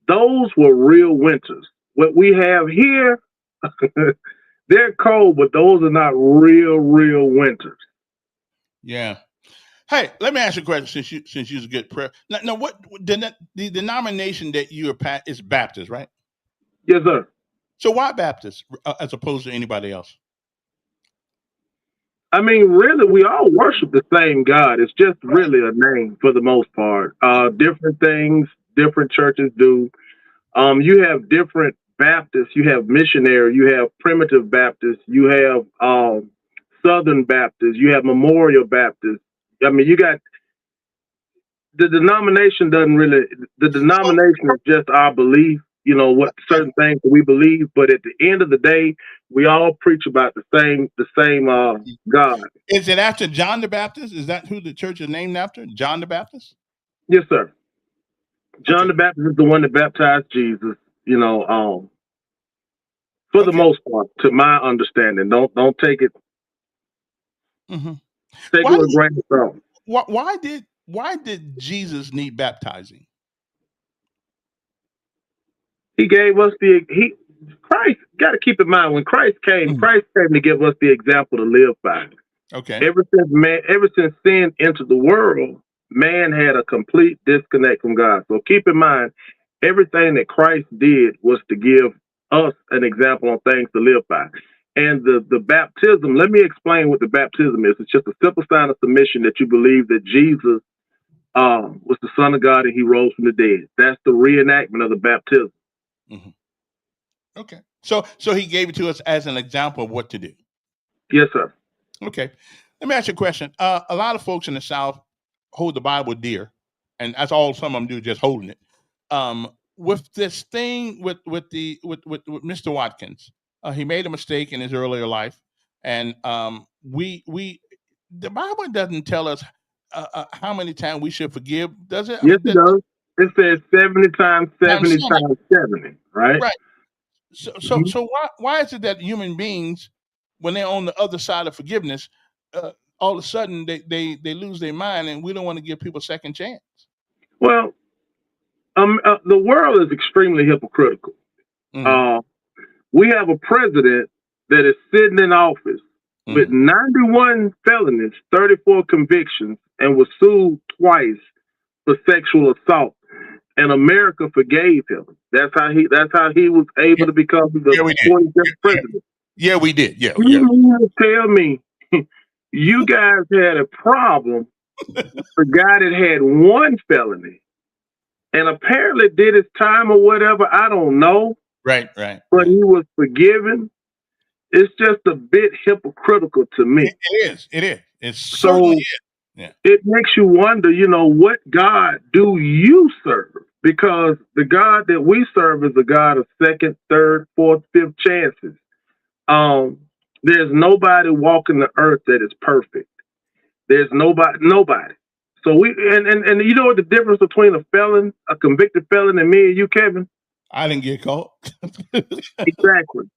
Those were real winters. What we have here, they're cold, but those are not real winters. Yeah. Hey, let me ask you a question since you're a good prayer. Now, what the denomination that you are is Baptist, right? Yes, sir. So why Baptist as opposed to anybody else? I mean, really, we all worship the same God. It's just really a name for the most part. Different things, different churches do. You have different Baptists. You have missionary. You have primitive Baptists. You have Southern Baptists. You have Memorial Baptists. I mean, you got the denomination the denomination is just our belief, what certain things that we believe. But at the end of the day, we all preach about the same God. Is it after John the Baptist? Is that who the church is named after? John the Baptist? Yes, sir. John the Baptist is the one that baptized Jesus, for the most part, to my understanding. Don't take it. Take it with a grain of salt. Why did Jesus need baptizing? He gave us Christ. Got to keep in mind when Christ came. Christ came to give us the example to live by. Okay. Ever since sin entered the world, man had a complete disconnect from God. So keep in mind, everything that Christ did was to give us an example on things to live by. And the baptism, let me explain what the baptism is. It's just a simple sign of submission that you believe that Jesus was the Son of God and he rose from the dead. That's the reenactment of the baptism. Okay. So he gave it to us as an example of what to do. Yes, sir. Okay. Let me ask you a question. A lot of folks in the South hold the Bible dear, and that's all some of them do, just holding it. With this thing with Mr. Watkins, he made a mistake in his earlier life, and the Bible doesn't tell us how many times we should forgive, does it? Yes, it does. It says 70 times 70 times 70, right? Right. So why is it that human beings, when they're on the other side of forgiveness, all of a sudden they lose their mind, and we don't want to give people a second chance? Well, the world is extremely hypocritical. We have a president that is sitting in office with 91 felonies, 34 convictions, and was sued twice for sexual assault. And America forgave him. That's how he was able to become the 25th president. Yeah, we did. Yeah. You mean to tell me you guys had a problem with a guy that had one felony and apparently did his time or whatever? I don't know. Right. But he was forgiven. It's just a bit hypocritical to me. It is. It certainly is. Yeah. It makes you wonder, what God do you serve? Because the God that we serve is a God of second, third, fourth, fifth chances. There's nobody walking the earth that is perfect. There's nobody. So and you know what the difference between a convicted felon, and me and you, Kevin? I didn't get caught. Exactly.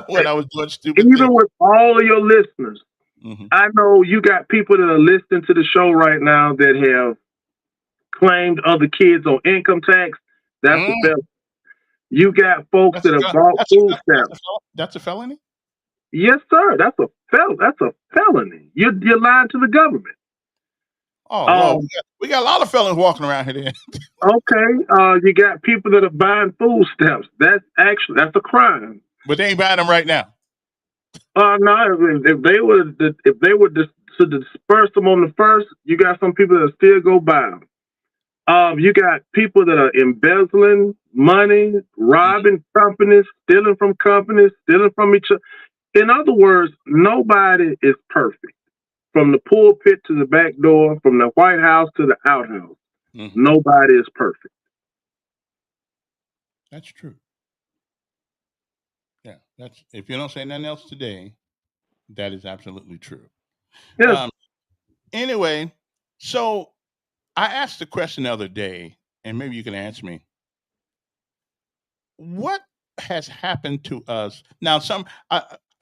When I was doing stupid Even things. with all of your listeners, I know you got people that are listening to the show right now that have claimed other kids on income tax. That's a felony. You got folks that have bought food stamps. That's a felony? Yes, sir. That's a felony. You're lying to the government. Oh, Lord, we got a lot of felons walking around here. Then. Okay, you got people that are buying food stamps. That's a crime. But they ain't buying them right now. No. If they were to disperse them on the first, you got some people that still go buy them. You got people that are embezzling money, robbing companies, stealing from companies, stealing from each other. In other words, nobody is perfect. From the pulpit to the back door, from the White House to the outhouse, nobody is perfect. That's true. Yeah, if you don't say nothing else today, that is absolutely true. Yes. Anyway, so I asked the question the other day, and maybe you can answer me. What has happened to us now?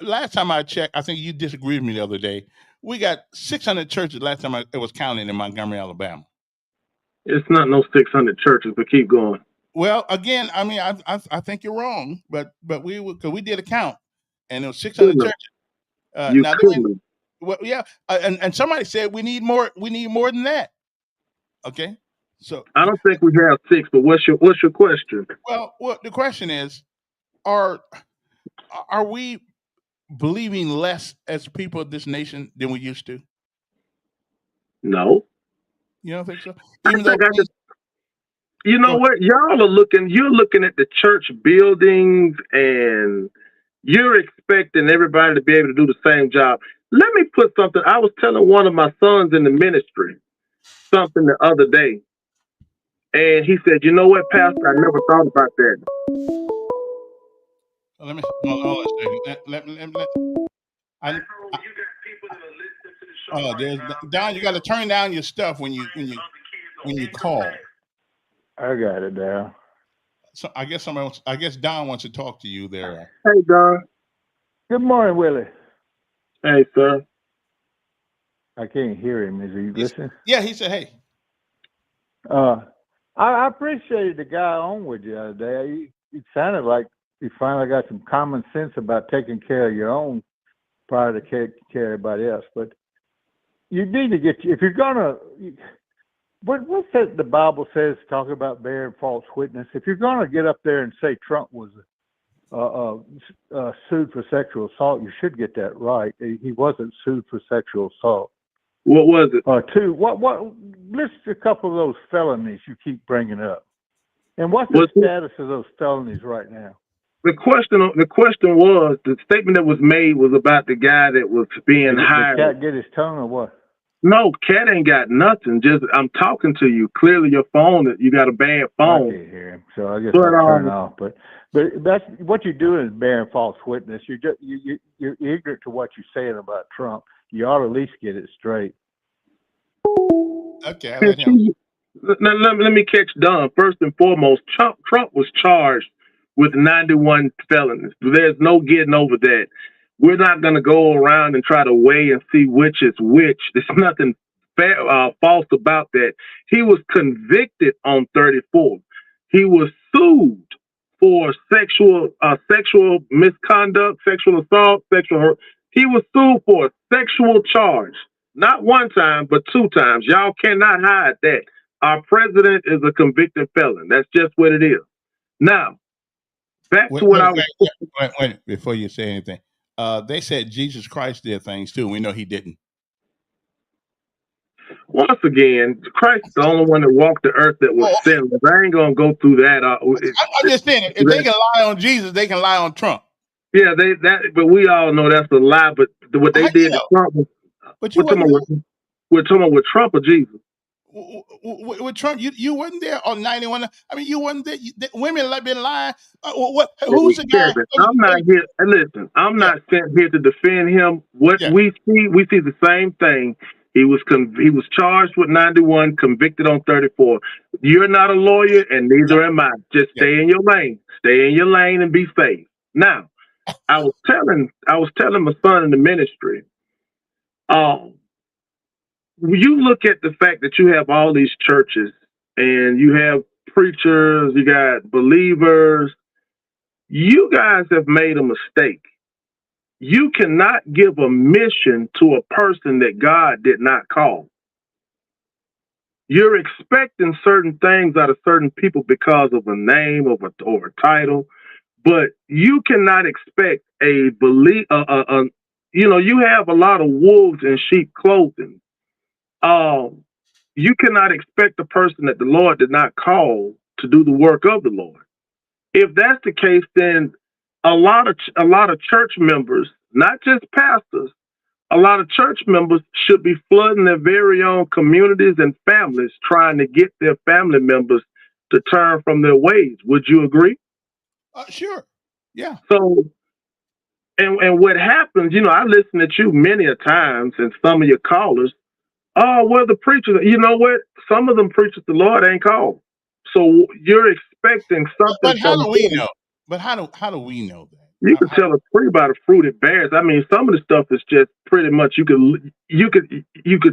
Last time I checked, I think you disagreed with me the other day. We got 600 churches last time it was counted in Montgomery, Alabama. It's not no 600 churches, but keep going. Well, again, I mean, I think you're wrong, but we did a count, and it was 600 churches. You couldn't. Well, yeah, and somebody said we need more. We need more than that. Okay, so I don't think we have 6. But what's your question? Well, the question is, are we believing less as people of this nation than we used to? No. You don't think so? You know what? You're looking at the church buildings and you're expecting everybody to be able to do the same job. Let me put something. I was telling one of my sons in the ministry something the other day. And he said, you know what, Pastor, I never thought about that. Let me hold on a second. Don, you got to turn down your stuff when you call. I got it down. So I guess Don wants to talk to you there. Hey, Don. Good morning, Willie. Hey, sir. I can't hear him. Is he listening? Yeah, he said, hey. I appreciated the guy on with you the other day. It sounded like you finally got some common sense about taking care of your own prior to taking care of everybody else. But you need to if you're going to, what's that the Bible says, talk about bearing false witness? If you're going to get up there and say Trump was sued for sexual assault, you should get that right. He wasn't sued for sexual assault. What was it? Two. What? List a couple of those felonies you keep bringing up, and what's the status of those felonies right now? The question was, the statement that was made was about the guy that was being hired. Did Cat get his tongue or what? No, Cat ain't got nothing. Just I'm talking to you. Clearly, your phone. You got a bad phone. I can't hear him, so I guess I'll turn off. But that's what you're doing is bearing false witness. You're ignorant to what you're saying about Trump. You ought to at least get it straight. Okay. Let me catch Don. First and foremost, Trump was charged with 91 felonies. There's no getting over that. We're not going to go around and try to weigh and see which is which. There's nothing false about that. He was convicted on 34. He was sued for sexual misconduct, sexual assault, sexual. He was sued for a sexual charge, not one time, but 2 times. Y'all cannot hide that. Our president is a convicted felon. That's just what it is. Now, back to what I was. Wait, before you say anything. They said Jesus Christ did things too. We know he didn't. Once again, Christ is the only one that walked the earth that was sinless. I ain't gonna go through that. I'm just saying, if they can lie on Jesus, they can lie on Trump. Yeah, but we all know that's a lie. But what they did to Trump was. We're talking about with Trump or Jesus. With Trump, you wasn't there on 91. I mean, you wasn't there. Women have been lying. Who's the guy? I'm not here. Listen, I'm not sent here to defend him. We see the same thing. He was charged with 91, convicted on 34. You're not a lawyer, and neither am I. Just stay in your lane. Stay in your lane and be safe. Now, I was telling my son in the ministry. You look at the fact that you have all these churches and you have preachers, you got believers. You guys have made a mistake. you cannot give a mission to a person that God did not call. You're expecting certain things out of certain people because of a name or a title, but you cannot expect a belief. You have a lot of wolves in sheep clothing. You cannot expect the person that the Lord did not call to do the work of the Lord. If that's the case, then a lot of church members, not just pastors, a lot of church members should be flooding their very own communities and families, trying to get their family members to turn from their ways. Would you agree? Sure. Yeah. So, and what happens, I listen to you many a times and some of your callers, oh, well, the preachers, you know what? Some of them preachers the Lord ain't called. So you're expecting something. But how do we know? But how do we know that? You can tell a tree by the fruit it bears. I mean, some of the stuff is just pretty much you could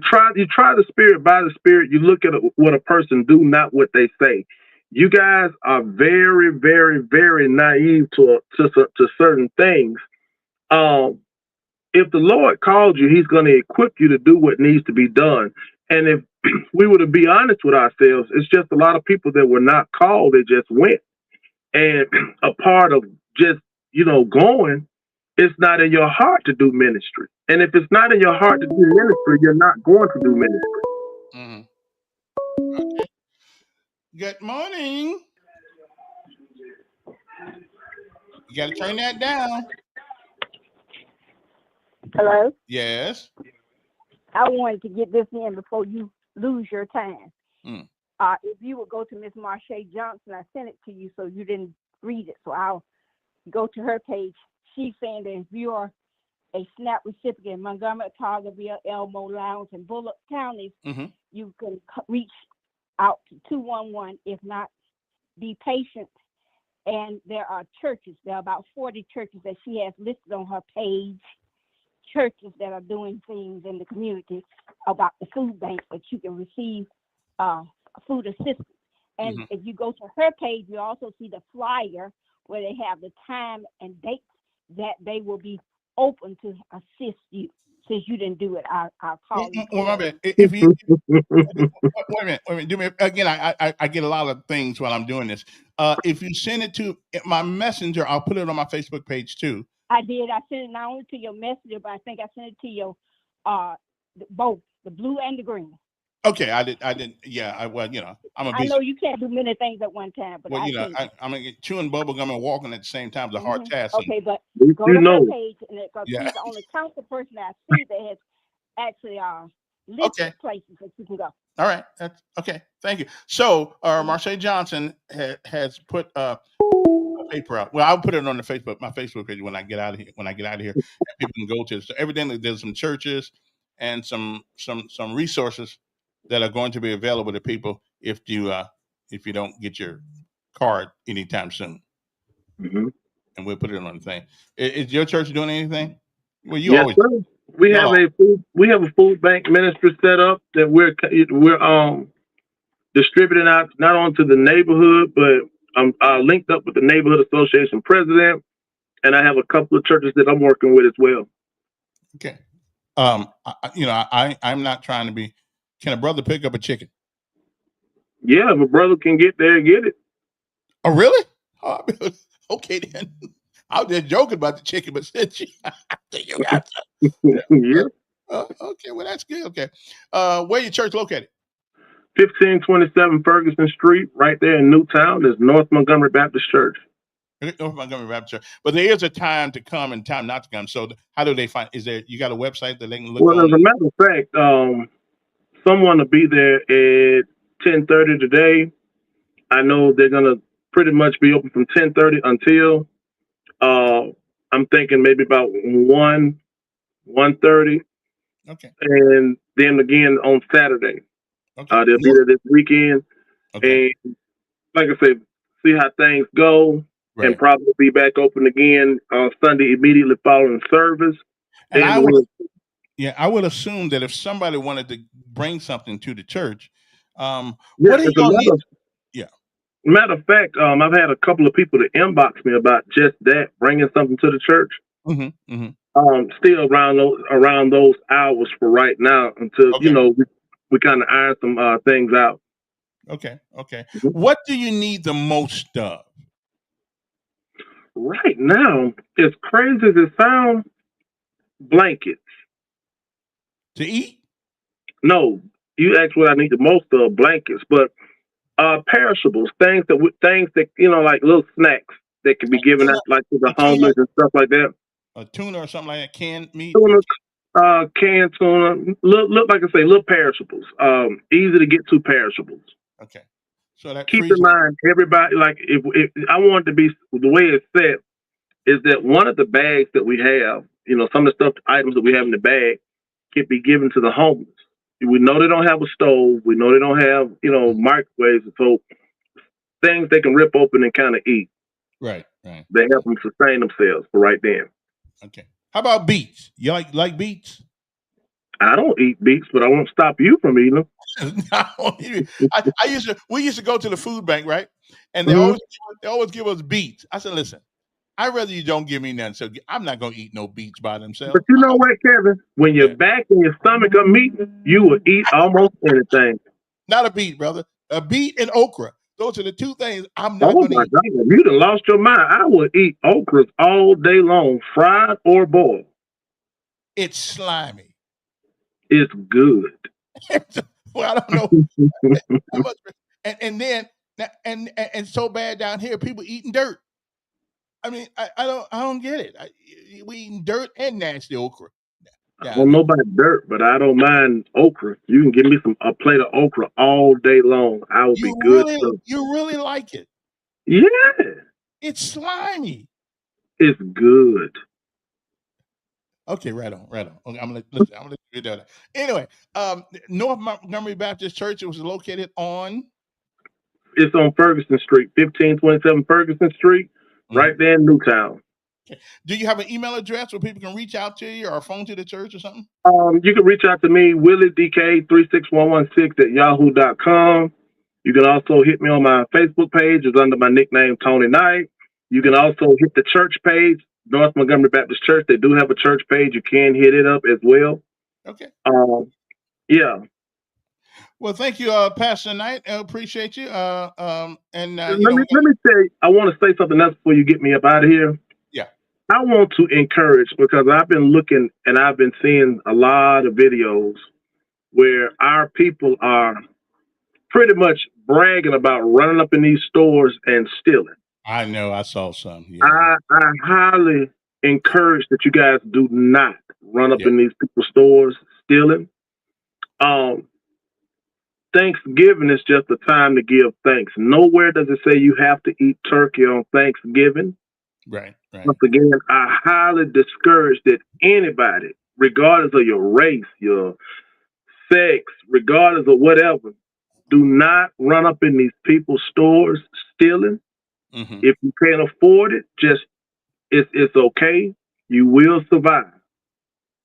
try the spirit by the spirit. You look at what a person do, not what they say. You guys are very, very, very naive to certain things. If the Lord called you, He's going to equip you to do what needs to be done. And if we were to be honest with ourselves, it's just a lot of people that were not called, they just went. And a part of just, going, it's not in your heart to do ministry. And if it's not in your heart to do ministry, you're not going to do ministry. Okay. Good morning. You got to turn that down. Hello? Yes. I wanted to get this in before you lose your time. If you would go to Miss Marsha Johnson, I sent it to you so you didn't read it. So I'll go to her page. She's saying that if you are a SNAP recipient in Montgomery, Targetville, Elmo, Lowndes, and Bullock counties, you can reach out to 211. If not, be patient. And there are churches. There are about 40 churches that she has listed on her page. Churches that are doing things in the community about the food bank that you can receive food assistance. And if you go to her page, you also see the flyer where they have the time and dates that they will be open to assist you. Since you didn't do it, I'll call you. Well, my bad. If you wait a minute. Do me again. I get a lot of things while I'm doing this. If you send it to my messenger, I'll put it on my Facebook page too. I did. I sent it not only to your messenger, but I think I sent it to your both the blue and the green. Okay, I did. Yeah, I'm a. I know you can't do many things at one time, but I'm gonna get chewing bubble gum and walking at the same time is a hard task. Okay, but go to her page, and she's the only council person I see that has actually listed places that you can go. All right, that's okay. Thank you. So, Marsha Johnson has put a paper out. Well, I'll put it on my Facebook page when I get out of here. And people can go to. So evidently, there's some churches and some resources that are going to be available to people if you don't get your card anytime soon. And we'll put it on the thing. Is your church doing anything? Well, you always. Sir. We have a food bank ministry set up that we're distributing out not only to the neighborhood, but I'm linked up with the neighborhood association president, and I have a couple of churches that I'm working with as well. Okay. I'm not trying to be. Can a brother pick up a chicken? Yeah, if a brother can get there, get it. Oh, really? Oh, okay, then. I was just joking about the chicken, but since you got to. Yeah. Okay, well, that's good. Okay. Where your church located? 1527 Ferguson Street, right there in Newtown. There's North Montgomery Baptist Church. North Montgomery Baptist Church. But there is a time to come and time not to come. So how do they find? You got a website that they can look? Well, as a matter of fact, someone will be there at 10:30 today. I know they're gonna pretty much be open from 10:30 until I'm thinking maybe about 1:30. Okay. And then again on Saturday. Okay. They'll be there this weekend. Okay. And like I said, see how things go. Right. And probably be back open again on Sunday immediately following service. And I would assume that if somebody wanted to bring something to the church, what do you need? Matter of fact, I've had a couple of people that inbox me about just that, bringing something to the church. Still around those hours for right now until we kind of iron some things out. Okay. What do you need the most of? Right now, as crazy as it sounds, blankets. To eat? No, you asked what I need the most of, blankets, but perishables, things that like little snacks that can be given out like to the homeless and stuff like that. A tuna or something like that, canned meat. Canned tuna, look like I say, little perishables. Easy to get to perishables. Okay. So that keep in mind, everybody, like if I want it to be the way it's set, is that one of the bags that we have, some of the stuff, items that we have in the bag, can be given to the homeless. We know they don't have a stove. We know they don't have, microwaves, so things they can rip open and kind of eat. Right. They help them sustain themselves for right then. Okay. How about beets? You like beets? I don't eat beets, but I won't stop you from eating them. We used to go to the food bank, right? And they always give us beets. I said, listen, I'd rather you don't give me none. So I'm not going to eat no beets by themselves. But you know what, Kevin? When your back and your stomach are meeting, you will eat almost anything. Not a beet, brother. A beet and okra. Those are the two things I'm not going to eat. God, you done lost your mind. I would eat okras all day long, fried or boiled. It's slimy. It's good. Well, I don't know. and so bad down here, people eating dirt. I mean, I don't get it. We eating dirt and nasty okra. I don't know about dirt, but I don't mind okra. You can give me a plate of okra all day long. I will be good. You really like it? Yeah. It's slimy. It's good. Okay, right on. Okay, I'm gonna let you do that. Anyway, North Montgomery Baptist Church. It was located on. It's on Ferguson Street, 1527 Ferguson Street, right there in Newtown. Okay. Do you have an email address where people can reach out to you, or a phone to the church, or something? You can reach out to me, WillieDK36116@yahoo.com. You can also hit me on my Facebook page. It's under my nickname, Tony Knight. You can also hit the church page, North Montgomery Baptist Church. They do have a church page. You can hit it up as well. Okay. Yeah. Well, thank you, Pastor Knight. I appreciate you. Let me say, I want to say something else before you get me up out of here. Yeah. I want to encourage, because I've been looking and I've been seeing a lot of videos where our people are pretty much bragging about running up in these stores and stealing. I know. I saw some. Yeah. I highly encourage that you guys do not run up in these people's stores stealing. Thanksgiving is just a time to give thanks. Nowhere does it say you have to eat turkey on Thanksgiving. Right. Once again, I highly discourage that anybody, regardless of your race, your sex, regardless of whatever, do not run up in these people's stores stealing. Mm-hmm. If you can't afford it, it's okay. You will survive.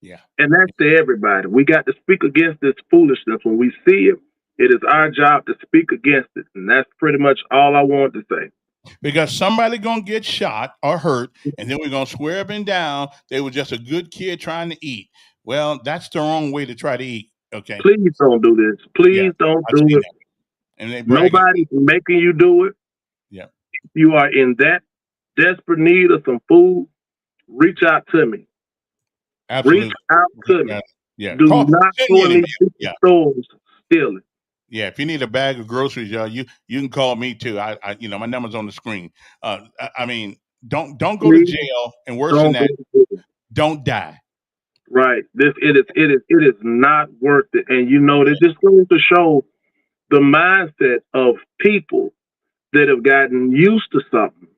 Yeah. And that's to everybody. We got to speak against this foolishness. When we see it, it is our job to speak against it. And that's pretty much all I want to say. Because somebody going to get shot or hurt, and then we're going to swear up and down they were just a good kid trying to eat. Well, that's the wrong way to try to eat. Okay. Please don't do this. Please don't do it. And nobody's making you do it. Yeah. If you are in that desperate need of some food, reach out to me. Absolutely. Reach out to me. Yeah. Do not go in these stores stealing. Yeah, if you need a bag of groceries, y'all, you can call me too. I my number's on the screen. I mean, don't go to jail, and worse than that, don't die. Right. It is not worth it. And this just goes to show the mindset of people that have gotten used to something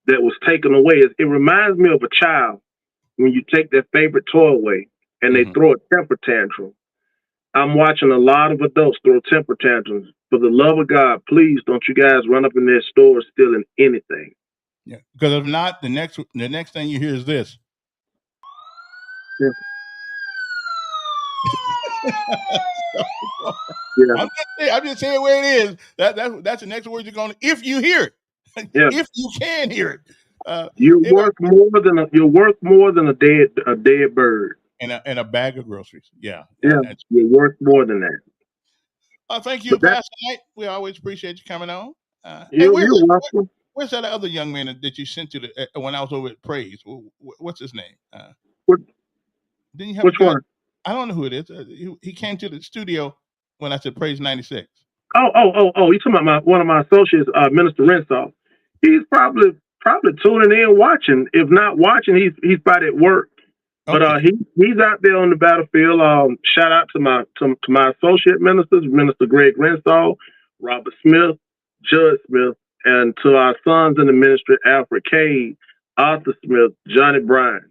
that was taken away. It reminds me of a child when you take their favorite toy away and they throw a temper tantrum. I'm watching a lot of adults throw temper tantrums. For the love of God, please don't you guys run up in their stores stealing anything. Yeah, because if not, the next thing you hear is this. Yeah. I'm just saying where it is. That's the next word you're going to, if you hear it. Yeah. If you can hear it. You're worth more than a dead bird. And a bag of groceries. Yeah. Yeah. You're worth more than that. Thank you, Pastor Knight. We always appreciate you coming on. You're welcome. Where's that other young man that you sent to when I was over at Praise? What's his name? Didn't you have which one? I don't know who it is. He came to the studio when I said Praise 96. Oh! You talking about one of my associates, Minister Renshaw? He's probably tuning in, watching. If not watching, he's probably at work. But he's out there on the battlefield. Shout out to my associate ministers, Minister Greg Renshaw, Robert Smith, Judge Smith, and to our sons in the ministry, Alfred Cade, Arthur Smith, Johnny Bryan.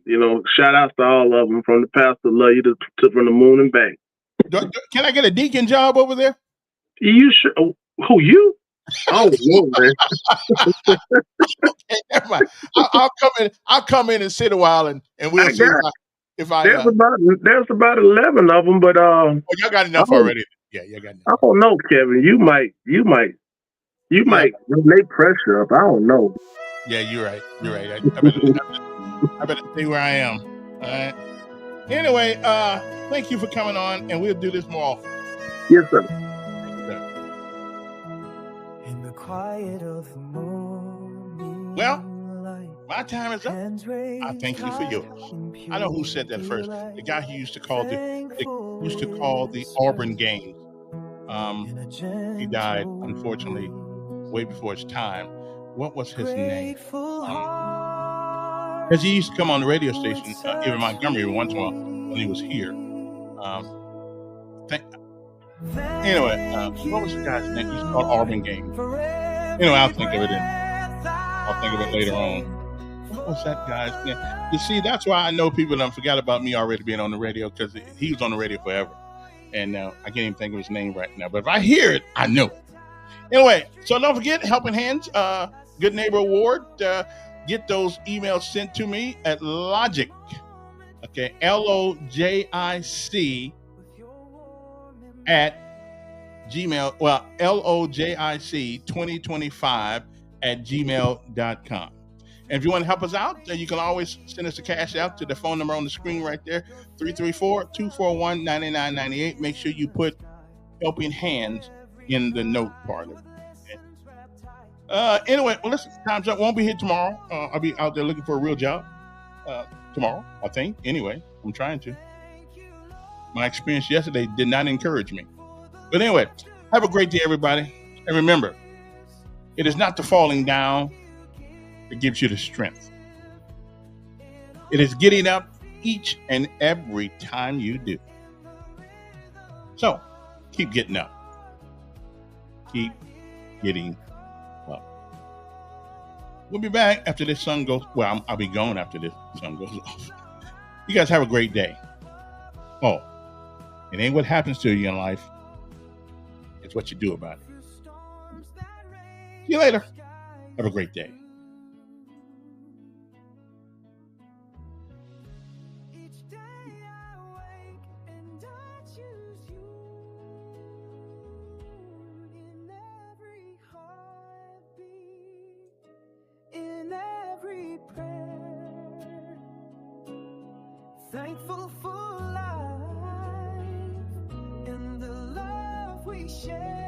Shout out to all of them, from the pastor, love you to from the moon and back. Can I get a deacon job over there? You sure? Who, you? Oh, no, man. Okay, never mind. I'll come in and sit a while and we'll see if I. There's about 11 of them, but y'all got enough already. Yeah, you got enough. I don't know, Kevin. You might lay pressure up. I don't know. Yeah, you're right. I better stay where I am. All right. Anyway, thank you for coming on, and we'll do this more often. Yes, sir. In the quiet of the morning. Well, my time is up. I thank you for yours. I know who said that first. The guy who used to call the Auburn games. He died, unfortunately, way before his time. What was his name? Because he used to come on the radio station, even Montgomery, once in a while when he was here. Anyway, what was the guy's name? He's called Auburn Game. Anyway, I'll think of it. I'll think of it later on. What was that guy's name? You see, that's why I know people don't forgot about me already being on the radio, because he was on the radio forever. And I can't even think of his name right now. But if I hear it, I know. Anyway, so don't forget, Helping Hands, Good Neighbor Award. Get those emails sent to me at Logic. Okay, LOJIC at Gmail. Well, LOJIC 2025 at gmail.com. And if you want to help us out, you can always send us a cash out to the phone number on the screen right there, 334-241-9998. Make sure you put Helping Hands in the note part of it. Anyway, well, listen, time's up. Won't be here tomorrow. I'll be out there looking for a real job tomorrow, I think. Anyway, I'm trying to. My experience yesterday did not encourage me. But anyway, have a great day, everybody. And remember, it is not the falling down that gives you the strength. It is getting up each and every time you do. So, keep getting up. Keep getting up. We'll be back after this sun goes. Well, I'll be gone after this sun goes off. You guys have a great day. Oh, it ain't what happens to you in life. It's what you do about it. See you later. Have a great day. Thankful for life and the love we share.